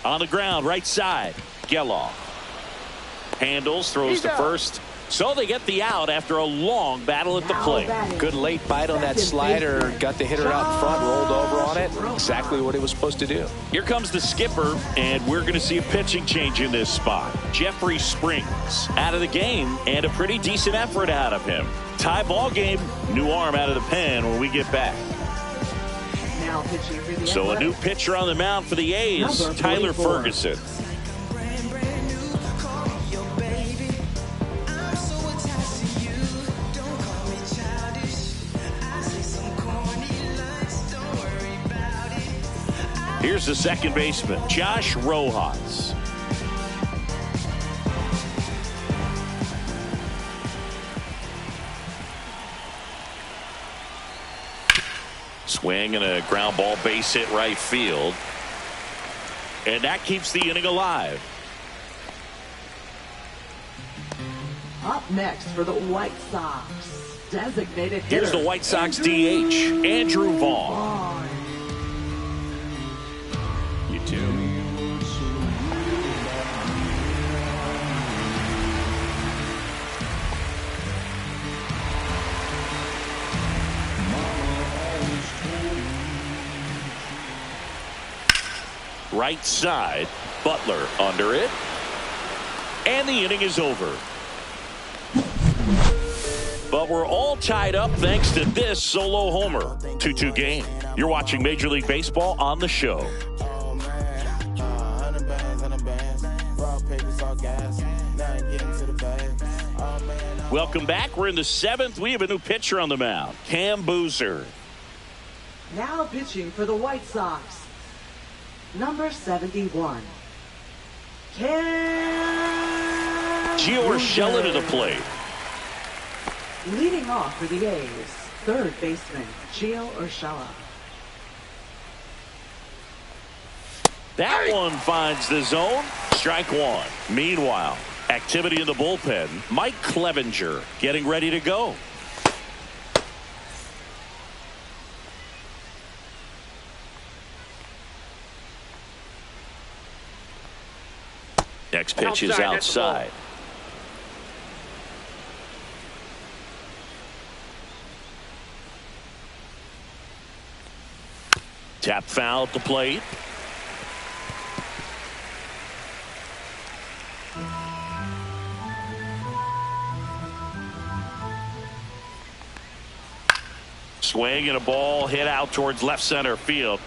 [SPEAKER 1] On the ground, right side. Geloff handles, throws to first. So they get the out after a long battle at the plate.
[SPEAKER 2] Good late bite on that slider. Got the hitter out in front, rolled over on it. Exactly what it was supposed to do.
[SPEAKER 1] Here comes the skipper, and we're going to see a pitching change in this spot. Jeffrey Springs out of the game, and a pretty decent effort out of him. Tie ball game, new arm out of the pen when we get back.
[SPEAKER 3] Now pitching for the
[SPEAKER 1] So a new
[SPEAKER 3] Athletics,
[SPEAKER 1] pitcher on the mound for the A's,
[SPEAKER 3] Number
[SPEAKER 1] Tyler
[SPEAKER 3] 44.
[SPEAKER 1] Ferguson. Here's the second baseman, Josh Rojas. Swing and a ground ball, base hit right field. And that keeps the inning alive.
[SPEAKER 3] up next for the White Sox. Designated hitter.
[SPEAKER 1] Here's the White Sox DH, Andrew Vaughn. You too. Right side, Butler under it. And the inning is over. But we're all tied up thanks to this solo homer. 2-2 game. You're watching Major League Baseball on the show. Welcome back. We're in the seventh. We have a new pitcher on the mound, Cam Boozer.
[SPEAKER 3] Now pitching for the White Sox, number 71.
[SPEAKER 1] Gio Urshela to the plate.
[SPEAKER 3] Leading off for the A's, third baseman Gio Urshela.
[SPEAKER 1] That one finds the zone. Strike one. Meanwhile, activity in the bullpen. Mike Clevenger getting ready to go. Next pitch is outside. Tap foul at the plate. Swing and a ball hit out towards left center field.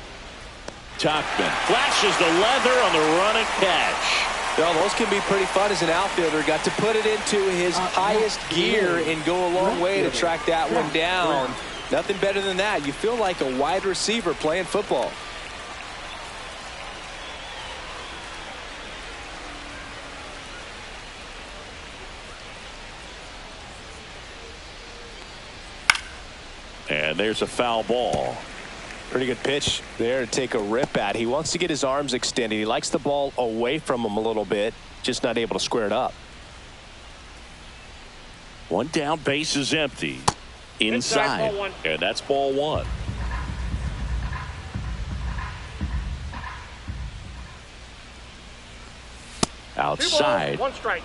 [SPEAKER 1] Tuckman flashes the leather on the run and catch.
[SPEAKER 2] Well, those can be pretty fun as an outfielder. Got to put it into his highest gear and go a long way to track that one down. Nothing better than that. You feel like a wide receiver playing football.
[SPEAKER 1] And there's a foul ball.
[SPEAKER 2] Pretty good pitch there to take a rip at. He wants to get his arms extended. He likes the ball away from him a little bit, just not able to square it up.
[SPEAKER 1] One down, base is empty. Inside. And that's ball one. Outside.
[SPEAKER 5] 2 balls, 1 strike.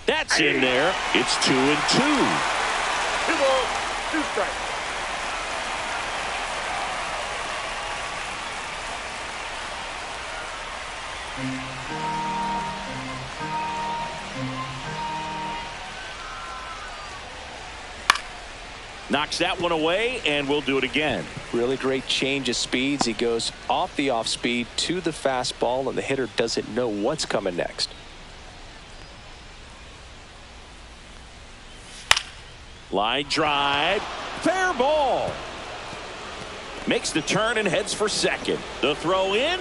[SPEAKER 1] That's in there. It's 2-2.
[SPEAKER 5] 2 balls, 2 strikes.
[SPEAKER 1] Knocks that one away, and we'll do it again.
[SPEAKER 2] Really great change of speeds. He goes off the off speed to the fastball, and the hitter doesn't know what's coming next.
[SPEAKER 1] Line drive. Fair ball. Makes the turn and heads for second. The throw in.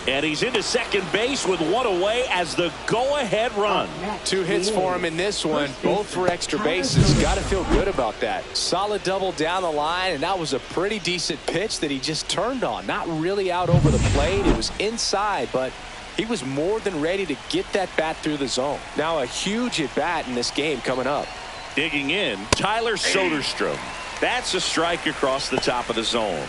[SPEAKER 1] And he's into second base with one away as the go-ahead run.
[SPEAKER 2] 2 hits for him in this one, both for extra bases. Got to feel good about that. Solid double down the line, and that was a pretty decent pitch that he just turned on. Not really out over the plate. It was inside, but he was more than ready to get that bat through the zone. Now a huge at-bat in this game coming up.
[SPEAKER 1] Digging in, Tyler Soderstrom. That's a strike across the top of the zone.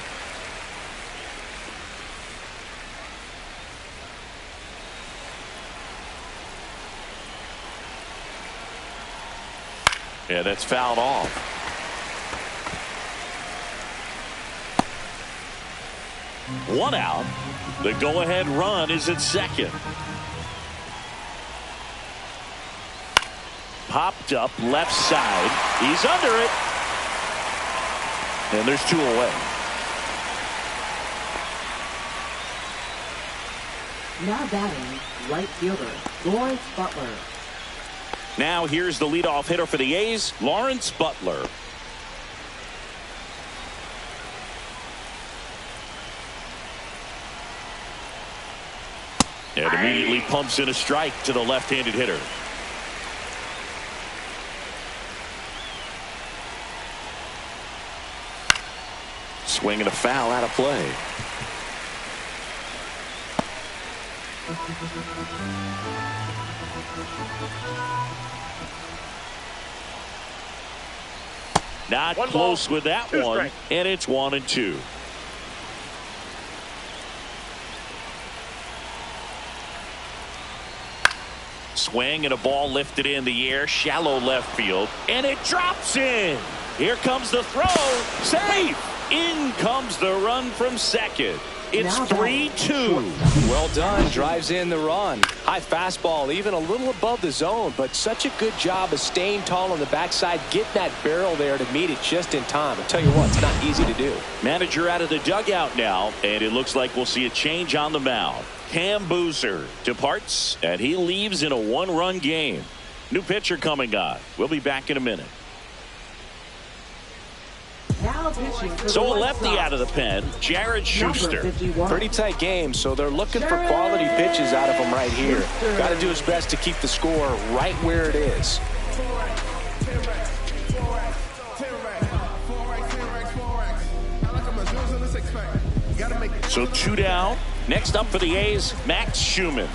[SPEAKER 1] Yeah, that's fouled off. One out. The go-ahead run is at second. Popped up left side. He's under it. And there's 2 away.
[SPEAKER 3] Now batting, right fielder, Lawrence Butler.
[SPEAKER 1] Now here's the leadoff hitter for the A's, Lawrence Butler. And immediately pumps in a strike to the left-handed hitter. Swinging a foul out of play. Not close with that one, and it's 1-2. Swing and a ball lifted in the air, shallow left field, and it drops in. Here comes the throw, safe. In comes the run from second. It's 3-2.
[SPEAKER 2] Well done. Drives in the run. High fastball, even a little above the zone, but such a good job of staying tall on the backside, getting that barrel there to meet it just in time. I'll tell you what, it's not easy to do.
[SPEAKER 1] Manager out of the dugout now, and it looks like we'll see a change on the mound. Cam Boozer departs, and he leaves in a 1-run game. New pitcher coming on. We'll be back in a minute. So a lefty out of the pen, Jared Schuster.
[SPEAKER 2] Pretty tight game, so they're looking for quality pitches out of him right here. Got to do his best to keep the score right where it is.
[SPEAKER 1] So 2 down. Next up for the A's, Max Schumann.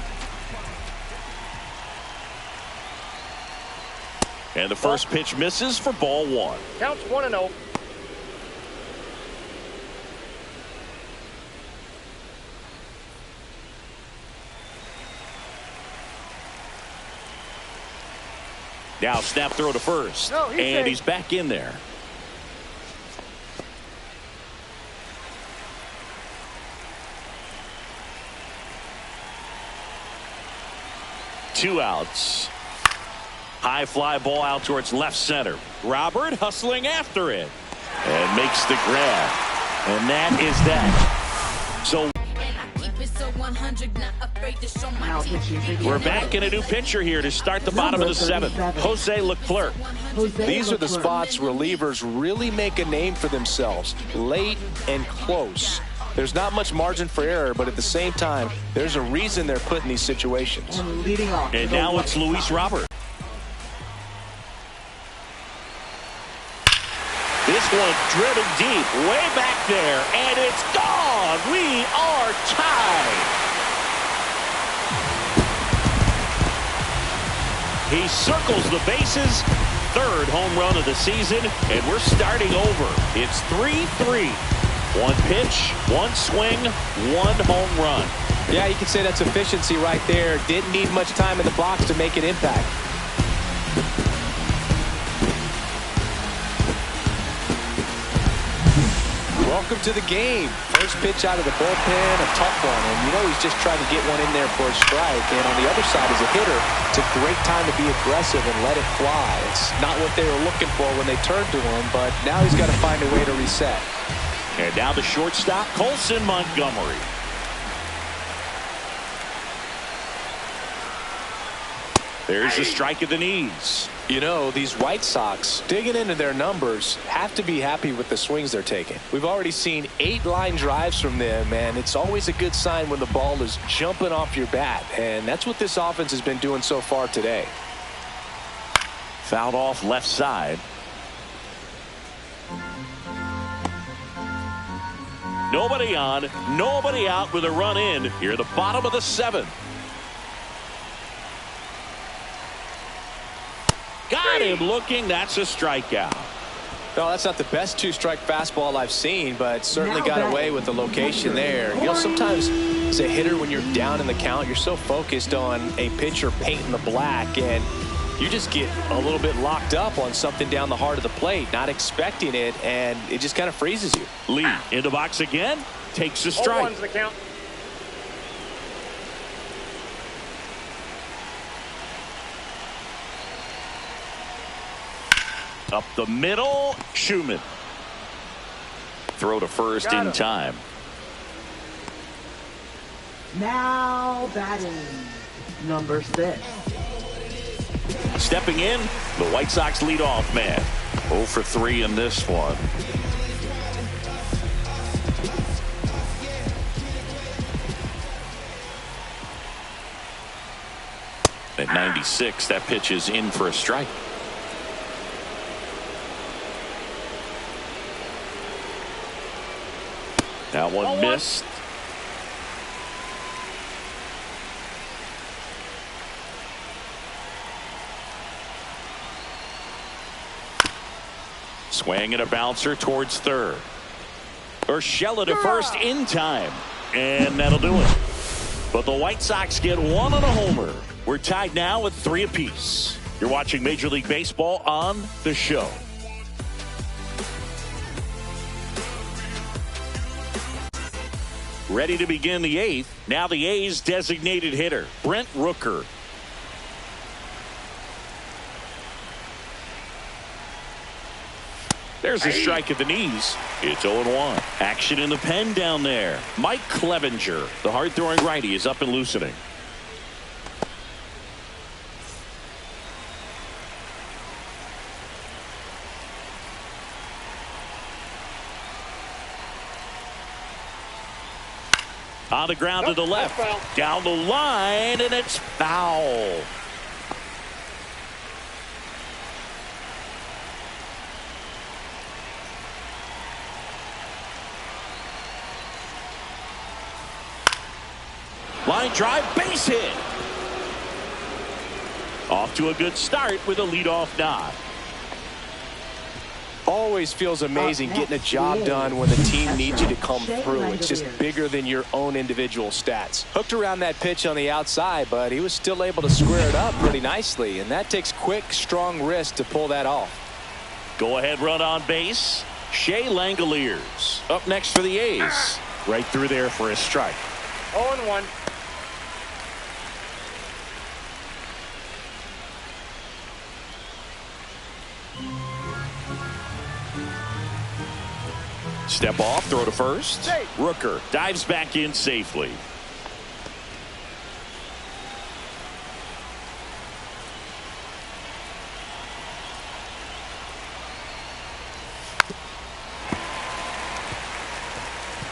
[SPEAKER 1] And the first pitch misses for ball 1.
[SPEAKER 5] Counts 1-0.
[SPEAKER 1] Now snap throw to first. And he's back in there. Two outs. High fly ball out towards left center. Robert hustling after it. And makes the grab. And that is that. So we're back in a new pitcher here to start the bottom of the 7th. Jose Leclerc.
[SPEAKER 2] These are the spots relievers really make a name for themselves. Late and close. There's not much margin for error, but at the same time, there's a reason they're put in these situations.
[SPEAKER 1] And now it's Luis Robert. This one driven deep, way back there, and it's gone. We are tied. He circles the bases, 3rd home run of the season, and we're starting over. It's 3-3. 1 pitch, 1 swing, 1 home run.
[SPEAKER 2] Yeah, you can say that's efficiency right there. Didn't need much time in the box to make an impact. Welcome to the game. First pitch out of the bullpen, a tough one. And you know he's just trying to get one in there for a strike. And on the other side as a hitter, it's a great time to be aggressive and let it fly. It's not what they were looking for when they turned to him, but now he's got to find a way to reset.
[SPEAKER 1] And now the shortstop, Colson Montgomery. There's a strike at the knees.
[SPEAKER 2] You know, these White Sox, digging into their numbers, have to be happy with the swings they're taking. We've already seen 8 line drives from them, and it's always a good sign when the ball is jumping off your bat, and that's what this offense has been doing so far today.
[SPEAKER 1] Fouled off left side. Nobody on, nobody out with a run in here at the bottom of the 7th. Got him looking. That's a strikeout.
[SPEAKER 2] No, that's not the best 2-strike fastball I've seen, but certainly got away with the location there. You know, sometimes as a hitter, when you're down in the count, you're so focused on a pitcher painting the black, and you just get a little bit locked up on something down the heart of the plate, not expecting it, and it just kind of freezes you.
[SPEAKER 1] Lee in the box again, takes a strike.
[SPEAKER 5] 0-1's the count.
[SPEAKER 1] Up the middle, Schumann. Throw to first in time.
[SPEAKER 3] Now batting, number 6.
[SPEAKER 1] Stepping in, the White Sox leadoff man. 0 for 3 in this one. At 96, that pitch is in for a strike. That one missed. Swing and a bouncer towards third. Urshela to first in time. And that'll do it. But the White Sox get 1 on a homer. We're tied now with 3 apiece. You're watching Major League Baseball on The Show. Ready to begin the 8th. Now the A's designated hitter, Brent Rooker. There's a strike at the knees. It's 0-1. Action in the pen down there. Mike Clevenger, the hard-throwing righty, is up and loosening. On the ground to the left. Down the line, and it's foul. Line drive, base hit. Off to a good start with a leadoff nod.
[SPEAKER 2] Always feels amazing getting a job done when the team needs you to come through. It's just bigger than your own individual stats. Hooked around that pitch on the outside, but he was still able to square it up pretty nicely, and that takes quick, strong wrist to pull that off.
[SPEAKER 1] Go ahead run on base. Shea Langoliers up next for the A's. Right through there for a strike.
[SPEAKER 5] 0-1.
[SPEAKER 1] Step off, throw to first. Rooker dives back in safely.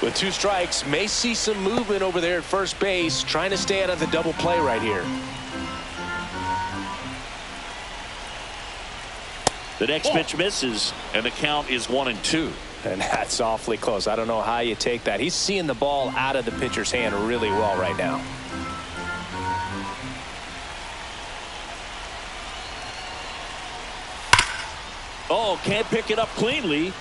[SPEAKER 2] With 2 strikes, may see some movement over there at first base, trying to stay out of the double play right here.
[SPEAKER 1] The next pitch misses, and the count is 1-2.
[SPEAKER 2] And that's awfully close. I don't know how you take that. He's seeing the ball out of the pitcher's hand really well right now.
[SPEAKER 1] Oh, can't pick it up cleanly.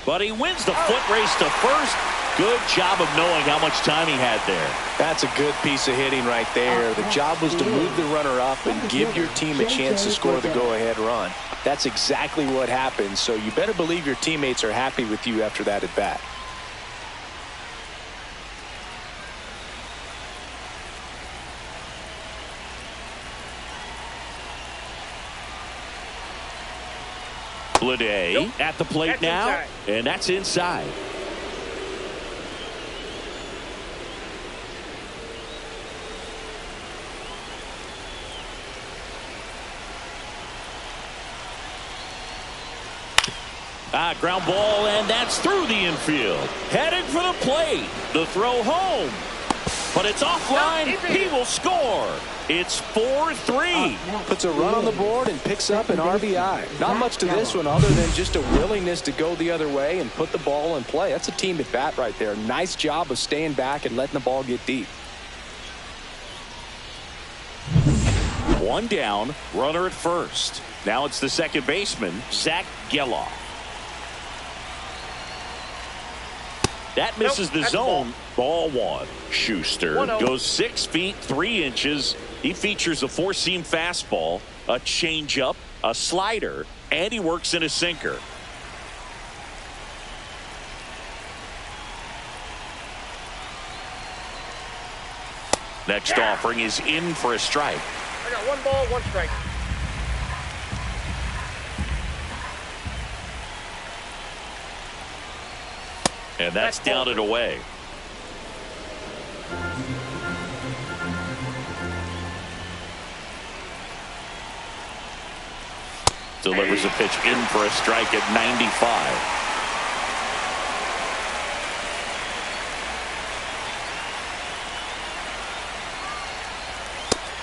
[SPEAKER 1] But he wins the foot race to first. Good job of knowing how much time he had there.
[SPEAKER 2] That's a good piece of hitting right there. The job was to move the runner up and give your team a chance to score the go-ahead run. That's exactly what happened, so you better believe your teammates are happy with you after that at bat.
[SPEAKER 1] Bleday at the plate now, and that's inside. Ground ball, and that's through the infield. Headed for the plate. The throw home. But it's offline. He will score. It's 4-3.
[SPEAKER 2] Puts a run on the board and picks up an RBI. Not much to this one other than just a willingness to go the other way and put the ball in play. That's a team at bat right there. Nice job of staying back and letting the ball get deep.
[SPEAKER 1] One down, runner at first. Now it's the second baseman, Zach Geloff. That misses the zone. Ball one. Schuster goes 6 feet 3 inches. He features a four-seam fastball, a changeup, a slider, and he works in a sinker. Next offering is in for a strike.
[SPEAKER 5] I got 1 ball, 1 strike.
[SPEAKER 1] And that's down and away. Delivers a pitch in for a strike at 95.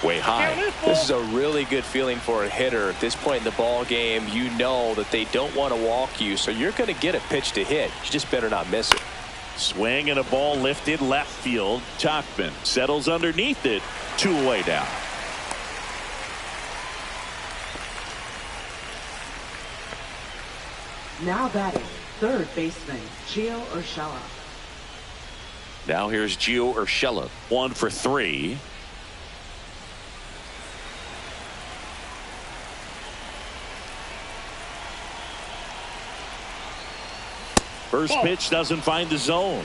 [SPEAKER 1] Way high.
[SPEAKER 2] This is a really good feeling for a hitter. At this point in the ball game, you know that they don't want to walk you, so you're going to get a pitch to hit. You just better not miss it.
[SPEAKER 1] Swing and a ball lifted left field. Topman settles underneath it. 2 away down.
[SPEAKER 3] Now batting, third baseman, Gio Urshela.
[SPEAKER 1] Now here's Gio Urshela. 1 for 3. First pitch doesn't find the zone.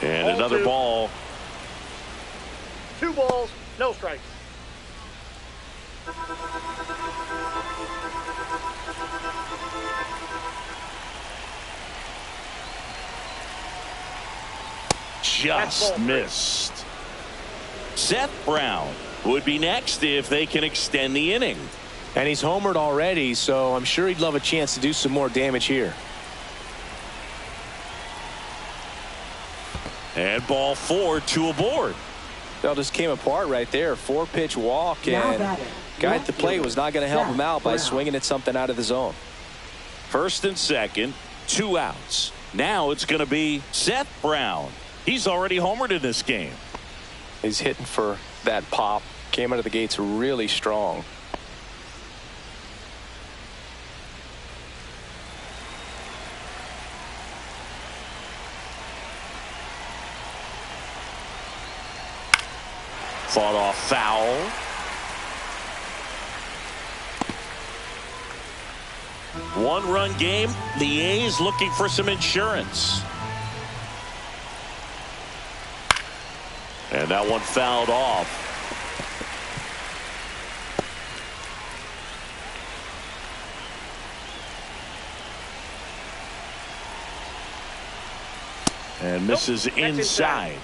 [SPEAKER 1] And another ball.
[SPEAKER 5] 2 balls, no strikes.
[SPEAKER 1] Just missed. Seth Brown would be next if they can extend the inning.
[SPEAKER 2] And he's homered already, so I'm sure he'd love a chance to do some more damage here.
[SPEAKER 1] And ball 4, 2 aboard.
[SPEAKER 2] That just came apart right there. 4-pitch walk, and guy at the plate was not going to help him out by swinging at something out of the zone.
[SPEAKER 1] First and second, 2 outs. Now it's going to be Seth Brown. He's already homered in this game.
[SPEAKER 2] He's hitting for that pop. Came out of the gates really strong.
[SPEAKER 1] Fought off foul. One-run game. The A's looking for some insurance. And that one fouled off. And misses inside.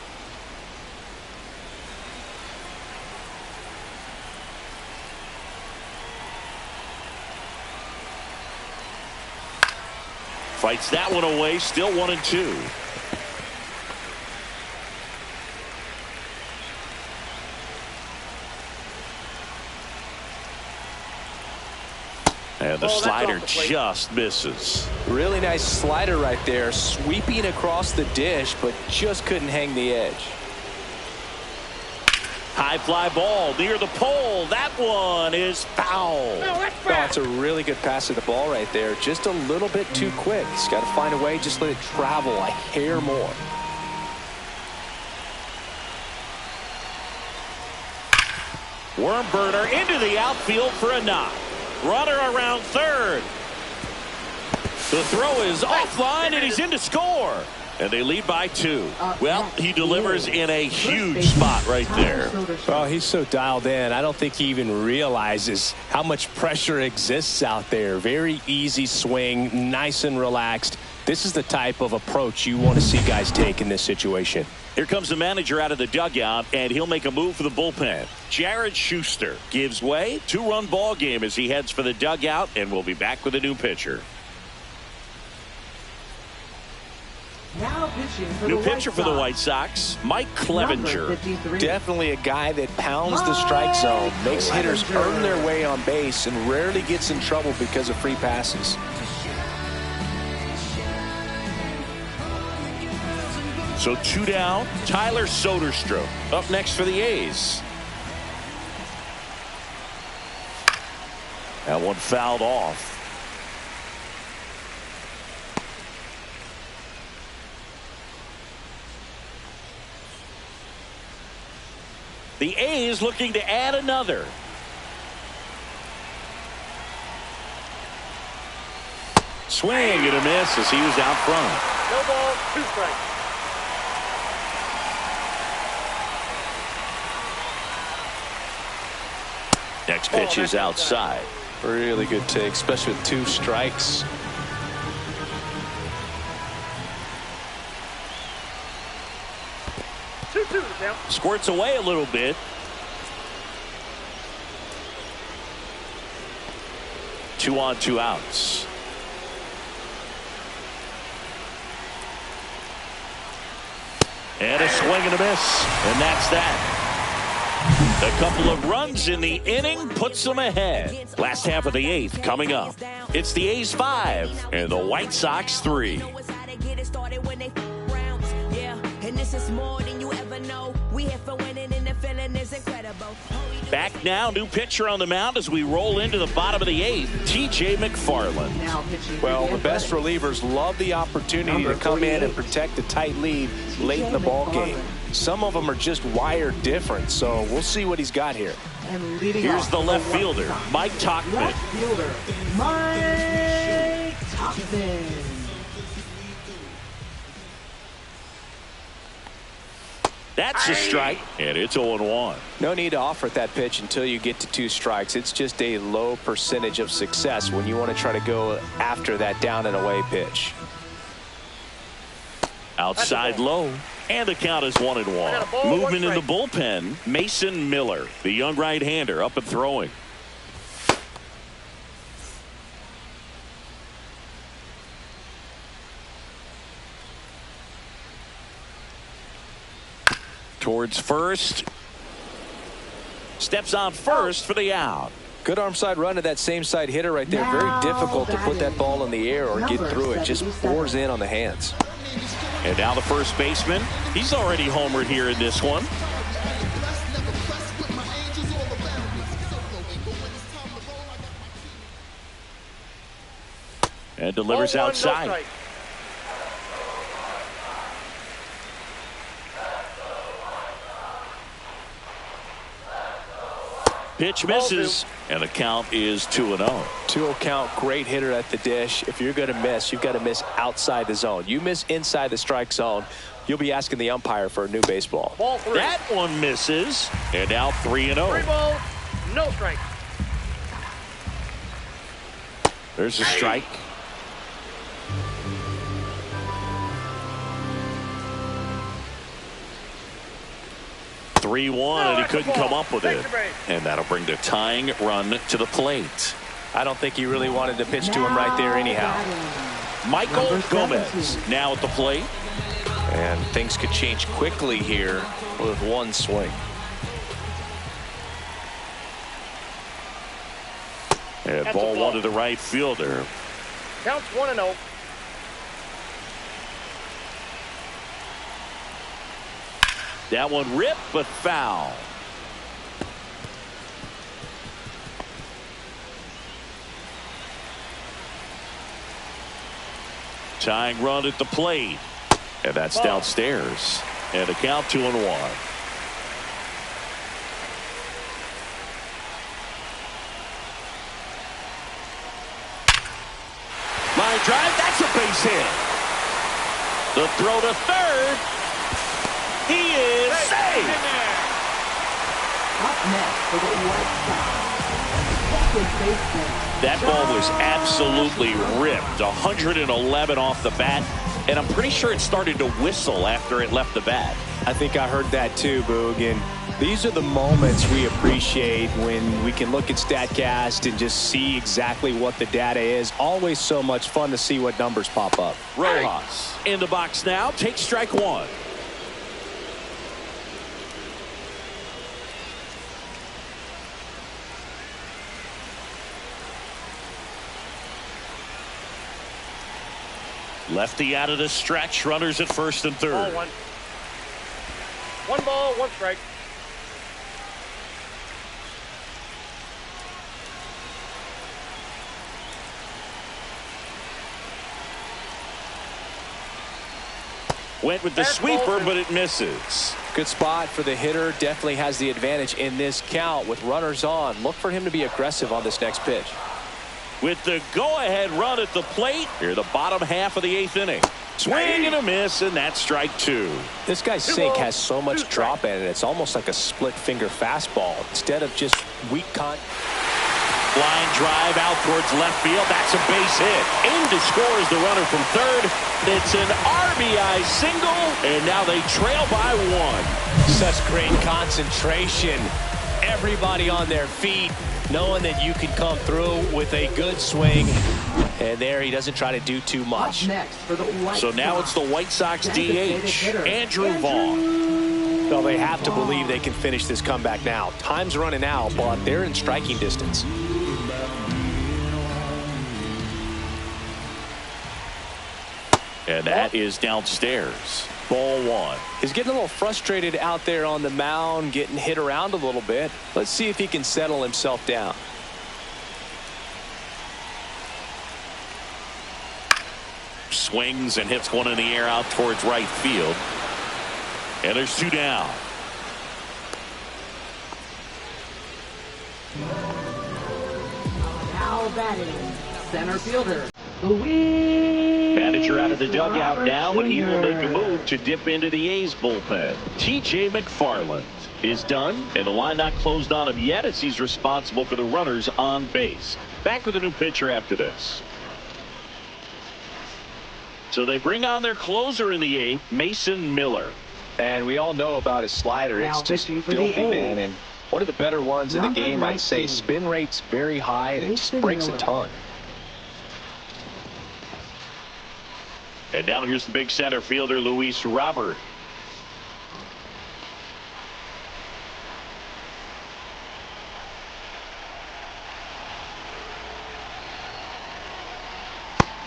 [SPEAKER 1] Fights that one away. Still 1-2. And the slider just misses.
[SPEAKER 2] Really nice slider right there, sweeping across the dish, but just couldn't hang the edge.
[SPEAKER 1] High fly ball near the pole. That one is foul.
[SPEAKER 2] That's a really good pass to the ball right there. Just a little bit too quick. He's got to find a way, just let it travel a hair more.
[SPEAKER 1] Worm burner into the outfield for a knock. Runner around third. The throw is offline and he's in to score. And they lead by 2. Well, he delivers in a huge spot right there.
[SPEAKER 2] Well, he's so dialed in. I don't think he even realizes how much pressure exists out there. Very easy swing, nice and relaxed. This is the type of approach you want to see guys take in this situation.
[SPEAKER 1] Here comes the manager out of the dugout, and he'll make a move for the bullpen. Jared Schuster gives way. 2-run ball game as he heads for the dugout, and we'll be back with a new pitcher.
[SPEAKER 3] Now pitching for
[SPEAKER 1] New
[SPEAKER 3] the
[SPEAKER 1] pitcher for the White Sox, Mike Clevenger.
[SPEAKER 2] Definitely a guy that pounds the strike zone, makes hitters earn their way on base, and rarely gets in trouble because of free passes.
[SPEAKER 1] So 2 down, Tyler Soderstrom up next for the A's. That one fouled off. The A's looking to add another. Swing and a miss as he was out front.
[SPEAKER 5] No ball, 2 strikes.
[SPEAKER 1] Next pitch is outside.
[SPEAKER 2] Really good take, especially with 2 strikes.
[SPEAKER 1] Squirts away a little bit. Two on, 2 outs. And a swing and a miss. And that's that. A couple of runs in the inning puts them ahead. Last half of the 8th coming up. It's the A's 5 and the White Sox 3. Back now, new pitcher on the mound as we roll into the bottom of the 8th, T.J. McFarland.
[SPEAKER 2] Well, the best relievers love the opportunity to come in and protect a tight lead late in the ball game. Some of them are just wired different, so we'll see what he's got here.
[SPEAKER 1] Here's the left fielder, Mike Tauchman.
[SPEAKER 3] Left fielder, Mike Tauchman.
[SPEAKER 1] That's a strike, and it's 0-1.
[SPEAKER 2] No need to offer at that pitch until you get to 2 strikes. It's just a low percentage of success when you want to try to go after that down and away pitch.
[SPEAKER 1] Outside low, and the count is 1-1. Movement in the bullpen, Mason Miller, the young right-hander, up and throwing. Towards first. Steps on first for the out.
[SPEAKER 2] Good arm side run to that same side hitter right there. Very difficult to put that ball in the air or get through it. Just bores in on the hands.
[SPEAKER 1] And now the first baseman. He's already homered here in this one. And delivers outside. Pitch misses, and the count is 2-0.
[SPEAKER 2] 2-0 count, great hitter at the dish. If you're going to miss, you've got to miss outside the zone. You miss inside the strike zone, you'll be asking the umpire for a new baseball.
[SPEAKER 5] Ball 3.
[SPEAKER 1] That one misses, and now 3-0.
[SPEAKER 5] 3 balls, no strike.
[SPEAKER 1] There's a strike. And he couldn't come up with it. And that'll bring the tying run to the plate.
[SPEAKER 2] I don't think he really wanted to pitch to him right there anyhow.
[SPEAKER 1] Michael Gomez now at the plate.
[SPEAKER 2] And things could change quickly here with one swing.
[SPEAKER 1] And ball 1 to the right fielder.
[SPEAKER 5] Counts 1-0.
[SPEAKER 1] That one ripped, but foul. Tying run at the plate. And that's downstairs. And a count 2-1. Line drive, that's a base hit. The throw to third. He is safe.
[SPEAKER 3] Up next for the White Sox, Second baseman.
[SPEAKER 1] That ball was absolutely ripped. 111 off the bat. And I'm pretty sure it started to whistle after it left the bat.
[SPEAKER 2] I think I heard that too, Boog. And these are the moments we appreciate when we can look at StatCast and just see exactly what the data is. Always so much fun to see what numbers pop up.
[SPEAKER 1] Rojas in the box now. Takes strike one. Lefty out of the stretch. Runners at first and third.
[SPEAKER 5] Ball one. One ball, one strike.
[SPEAKER 1] Went with the sweeper, but it misses.
[SPEAKER 2] Good spot for the hitter. Definitely has the advantage in this count with runners on. Look for him to be aggressive on this next pitch.
[SPEAKER 1] With the go-ahead run at the plate, here the bottom half of the eighth inning. Swing and a miss, and that's strike two.
[SPEAKER 2] This guy's sink has so much drop in it. It's almost like a split-finger fastball instead of just weak
[SPEAKER 1] Line drive out towards left field. That's a base hit. Aim to score is the runner from third. It's an RBI single, and now they trail by one.
[SPEAKER 2] Such great concentration. Everybody on their feet, knowing that you can come through with a good swing. And there he doesn't try to do too much.
[SPEAKER 3] Up next for the White
[SPEAKER 1] So now
[SPEAKER 3] Sox.
[SPEAKER 1] it's the White Sox DH, Andrew Vaughn.
[SPEAKER 2] Well, they have to believe they can finish this comeback now. Time's running out, but they're in striking distance.
[SPEAKER 1] And that is downstairs. Ball one.
[SPEAKER 2] He's getting a little frustrated out there on the mound, getting hit around a little bit. Let's see if he can settle himself down.
[SPEAKER 1] Swings and hits one in the air out towards right field. And there's two down.
[SPEAKER 3] Now batting, center fielder, Luis.
[SPEAKER 1] Manager out of the dugout now, and he will make a move to dip into the A's bullpen. T.J. McFarland is done, and the line not closed on him yet as he's responsible for the runners on base. Back with a new pitcher after this. So they bring on their closer in the eighth, Mason Miller.
[SPEAKER 2] And we all know about his slider.
[SPEAKER 3] Now
[SPEAKER 2] It's just
[SPEAKER 3] pitching for the
[SPEAKER 2] filthy,
[SPEAKER 3] A's.
[SPEAKER 2] man. And one of the better ones in the
[SPEAKER 3] Number
[SPEAKER 2] game, I'd say.
[SPEAKER 3] 19.
[SPEAKER 2] Spin rate's very high, and it just
[SPEAKER 3] Mason
[SPEAKER 2] breaks a
[SPEAKER 3] Miller.
[SPEAKER 2] ton.
[SPEAKER 1] And now here's the big center fielder, Luis Robert.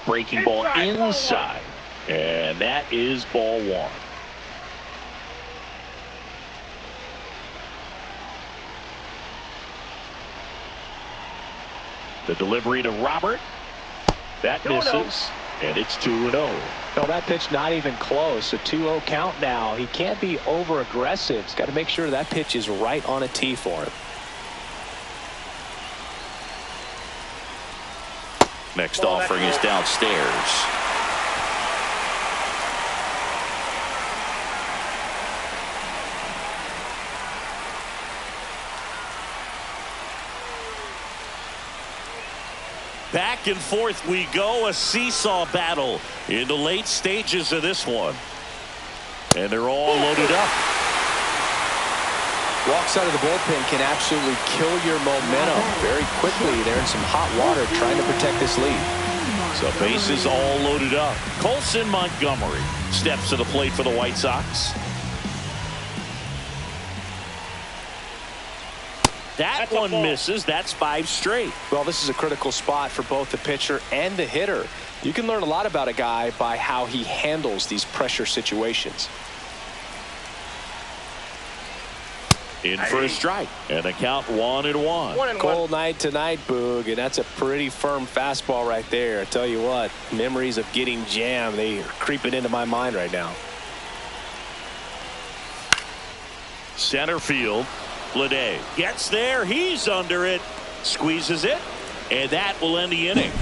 [SPEAKER 1] Breaking ball inside. And that is ball one. The delivery to Robert. That misses. And it's 2-0.
[SPEAKER 2] No, that pitch not even close. A 2-0 count now. He can't be over-aggressive. He's got to make sure that pitch is right on a tee for him.
[SPEAKER 1] Next offering is downstairs. Back and forth we go, a seesaw battle in the late stages of this one. And they're all loaded up.
[SPEAKER 2] Walks out of the bullpen can absolutely kill your momentum very quickly. They're in some hot water trying to protect this lead.
[SPEAKER 1] So bases all loaded up. Colson Montgomery steps to the plate for the White Sox. That one misses. That's 5 straight.
[SPEAKER 2] Well, this is a critical spot for both the pitcher and the hitter. You can learn a lot about a guy by how he handles these pressure situations.
[SPEAKER 1] In for a strike. And the count 1-1.
[SPEAKER 2] Cold night tonight, Boog, and that's a pretty firm fastball right there. I tell you what, memories of getting jammed, they are creeping into my mind right now.
[SPEAKER 1] Center field. Lede gets there. He's under it. Squeezes it. And that will end the inning.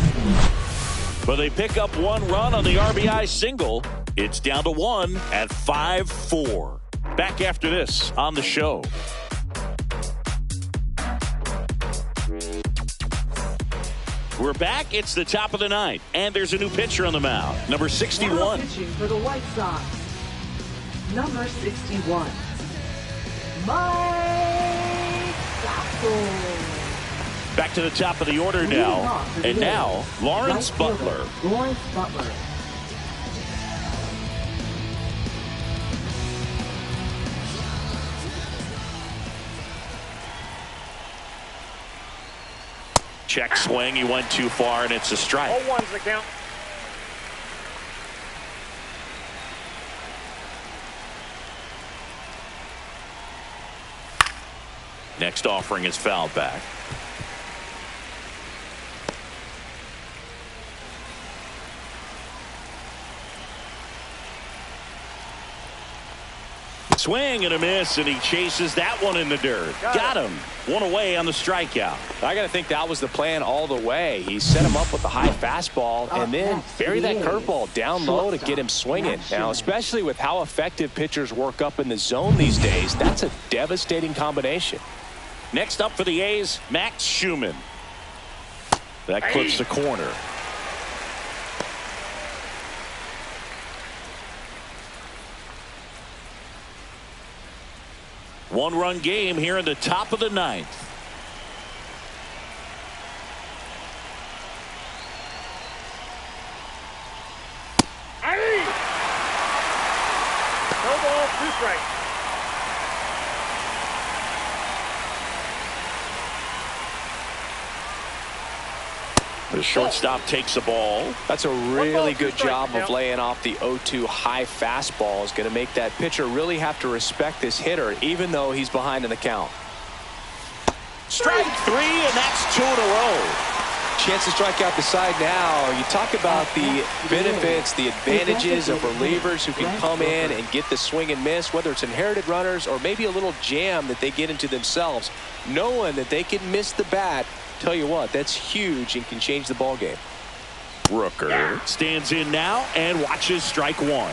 [SPEAKER 1] But they pick up 1 run on the RBI single. It's down to 1 at 5-4. Back after this on the show. We're back. It's the top of the ninth, and there's a new pitcher on the mound. Number 61.
[SPEAKER 3] Now pitching for the White Sox. Number 61. Mike Sacco.
[SPEAKER 1] Back to the top of the order now. And now, Lawrence Butler.
[SPEAKER 3] Lawrence Butler.
[SPEAKER 1] Check swing. He went too far, and it's a strike.
[SPEAKER 5] 0-1's the count.
[SPEAKER 1] Next offering is fouled back. Swing and a miss, and he chases that one in the dirt. Got him. One away on the strikeout.
[SPEAKER 4] I got to think that was the plan all the way. He set him up with a high fastball and then bury that curveball down low to get him swinging. Now, especially with how effective pitchers work up in the zone these days, that's a devastating combination.
[SPEAKER 1] Next up for the A's, Max Schumann. That clips the corner. One-run game here in the top of the ninth.
[SPEAKER 5] No ball, 2 strikes.
[SPEAKER 1] The shortstop takes the ball.
[SPEAKER 4] That's a really good job of laying off the 0-2 high fastball. Is going to make that pitcher really have to respect this hitter, even though he's behind in the count.
[SPEAKER 1] Strike 3, and that's 2 in a row.
[SPEAKER 4] Chance to strike out the side now. You talk about the benefits, the advantages of relievers who can come in and get the swing and miss, whether it's inherited runners or maybe a little jam that they get into themselves. Knowing that they can miss the bat, tell you what, that's huge and can change the ball game.
[SPEAKER 1] Rooker stands in now and watches strike 1.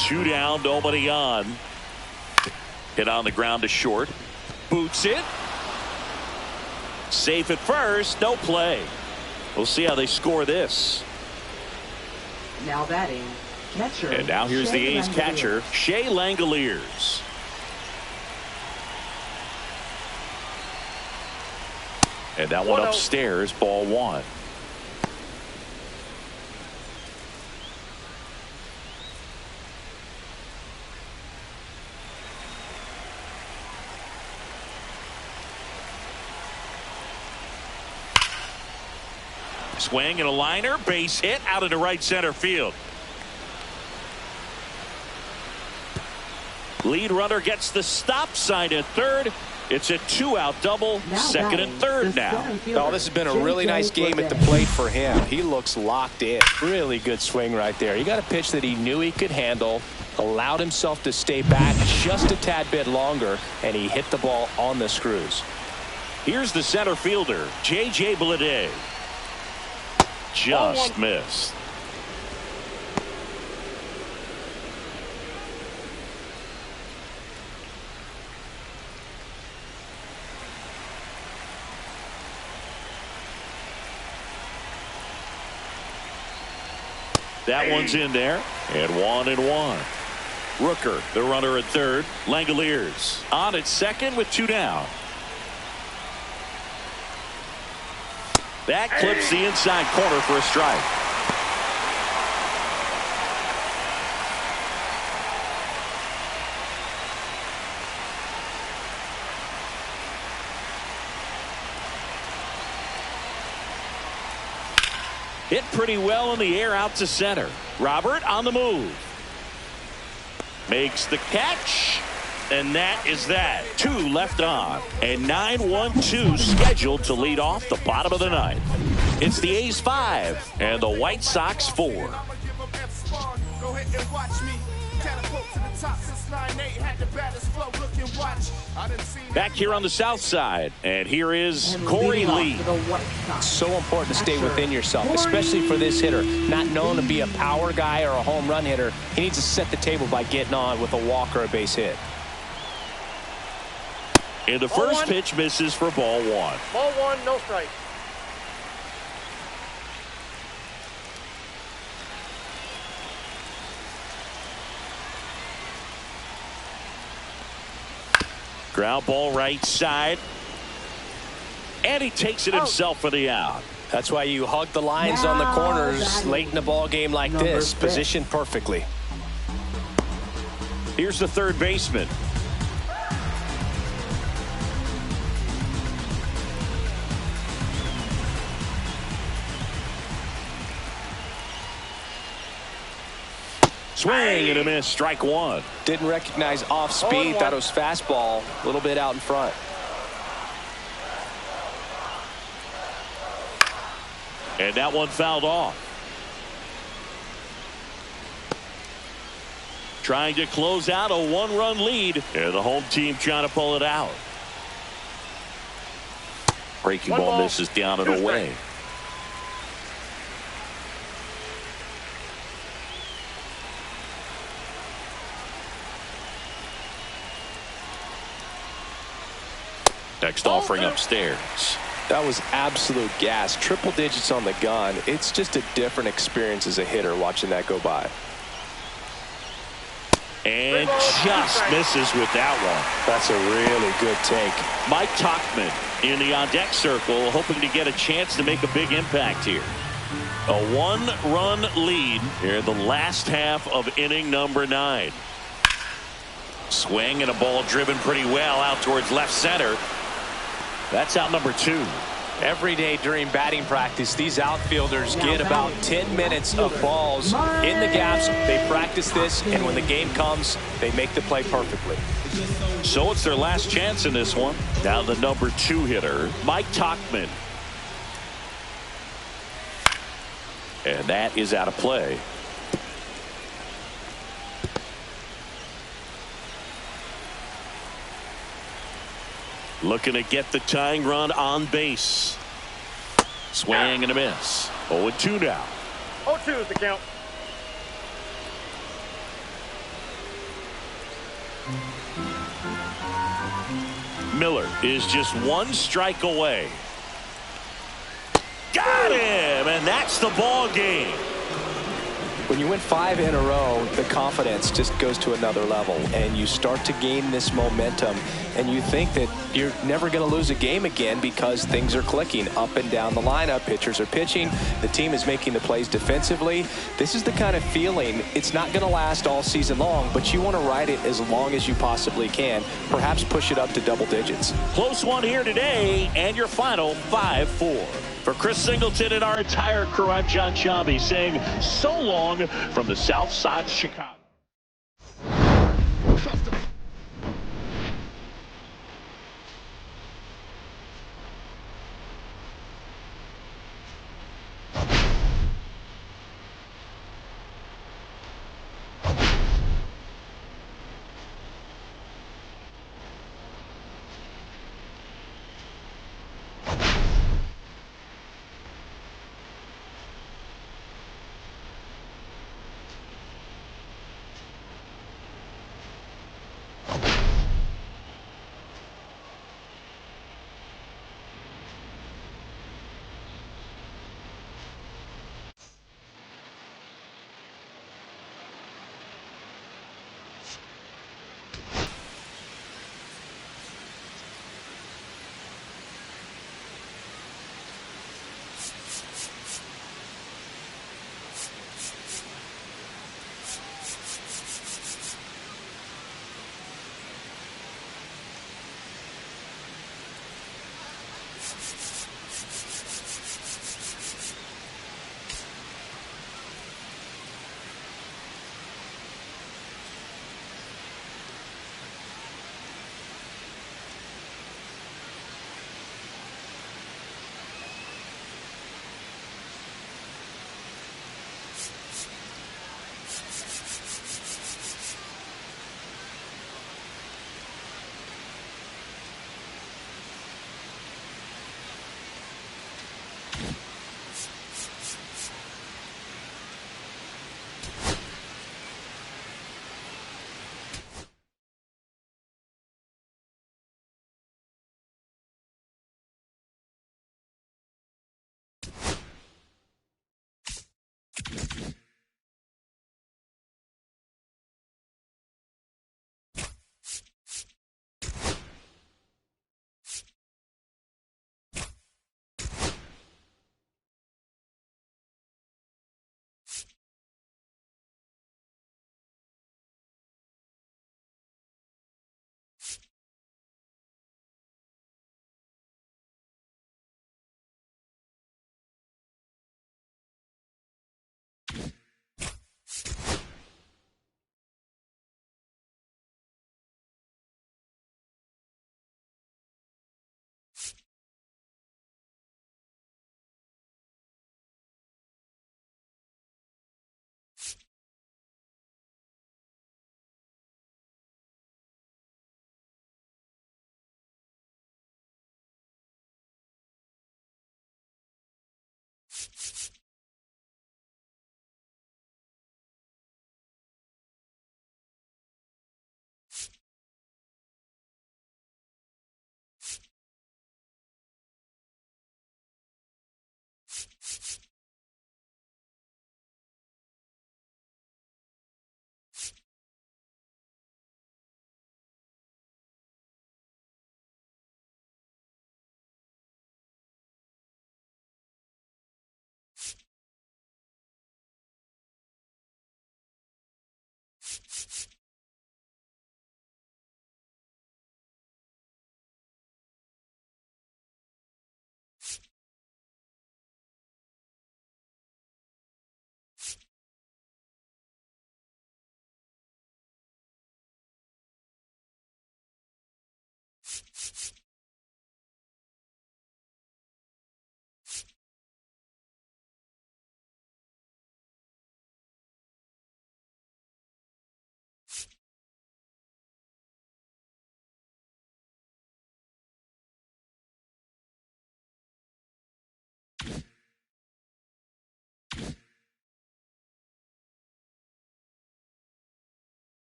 [SPEAKER 1] Two down, nobody on. Hit on the ground to short. Boots it. Safe at first. No play. We'll see how they score this.
[SPEAKER 3] Now batting, catcher.
[SPEAKER 1] And now here's the A's catcher, Shea Langoliers. And that one upstairs, ball 1. Swing and a liner, base hit out into right center field. Lead runner gets the stop sign at third. It's a 2-out double, second and third now.
[SPEAKER 4] Oh, this has been a really nice game at the plate for him. He looks locked in. Really good swing right there. He got a pitch that he knew he could handle, allowed himself to stay back just a tad bit longer, and he hit the ball on the screws.
[SPEAKER 1] Here's the center fielder, J.J. Bleday. Just missed. That one's in there, and 1-1. Rooker, the runner at third. Langoliers on at second with 2 down. That clips the inside corner for a strike. Hit pretty well in the air out to center. Robert on the move. Makes the catch. And that is that. 2 left on. And 9-1-2 scheduled to lead off the bottom of the ninth. It's the A's 5 and the White Sox 4. Back here on the south side, and here is Corey Lee.
[SPEAKER 4] It's so important to stay within yourself, especially for this hitter. Not known to be a power guy or a home run hitter. He needs to set the table by getting on with a walk or a base hit.
[SPEAKER 1] And the first pitch misses for ball one.
[SPEAKER 5] Ball one, no strike.
[SPEAKER 1] Ground ball right side. And he takes it himself for the out.
[SPEAKER 2] That's why you hug the lines on the corners late in a ball game like this. Positioned perfectly.
[SPEAKER 1] Here's the third baseman. Swing and a miss, strike one.
[SPEAKER 2] Didn't recognize off speed, thought it was fastball, a little bit out in front.
[SPEAKER 1] And that one fouled off. Trying to close out a one-run lead. And the home team trying to pull it out. Breaking ball misses down and away. Next offering upstairs.
[SPEAKER 2] That was absolute gas. Triple digits on the gun. It's just a different experience as a hitter watching that go by.
[SPEAKER 1] And just misses with that one.
[SPEAKER 2] That's a really good take.
[SPEAKER 1] Mike Tauchman in the on-deck circle, hoping to get a chance to make a big impact here. A one-run lead here in the last half of inning number 9. Swing and a ball driven pretty well out towards left center. That's out number 2.
[SPEAKER 2] Every day during batting practice, these outfielders get about 10 minutes of balls in the gaps. They practice this, and when the game comes, they make the play perfectly.
[SPEAKER 1] So it's their last chance in this one. Now the number 2 hitter, Mike Tauchman. And that is out of play. Looking to get the tying run on base. Swing and a miss. 0-2 now.
[SPEAKER 5] 0-2 is the count.
[SPEAKER 1] Miller is just one strike away. Got him, and that's the ball game.
[SPEAKER 2] When you win 5 in a row, the confidence just goes to another level, and you start to gain this momentum, and you think that you're never going to lose a game again because things are clicking up and down the lineup. Pitchers are pitching. The team is making the plays defensively. This is the kind of feeling, it's not going to last all season long, but you want to ride it as long as you possibly can, perhaps push it up to double digits.
[SPEAKER 1] Close one here today, and your final 5-4. For Chris Singleton and our entire crew, I'm John Sciambi saying so long from the South Side of Chicago.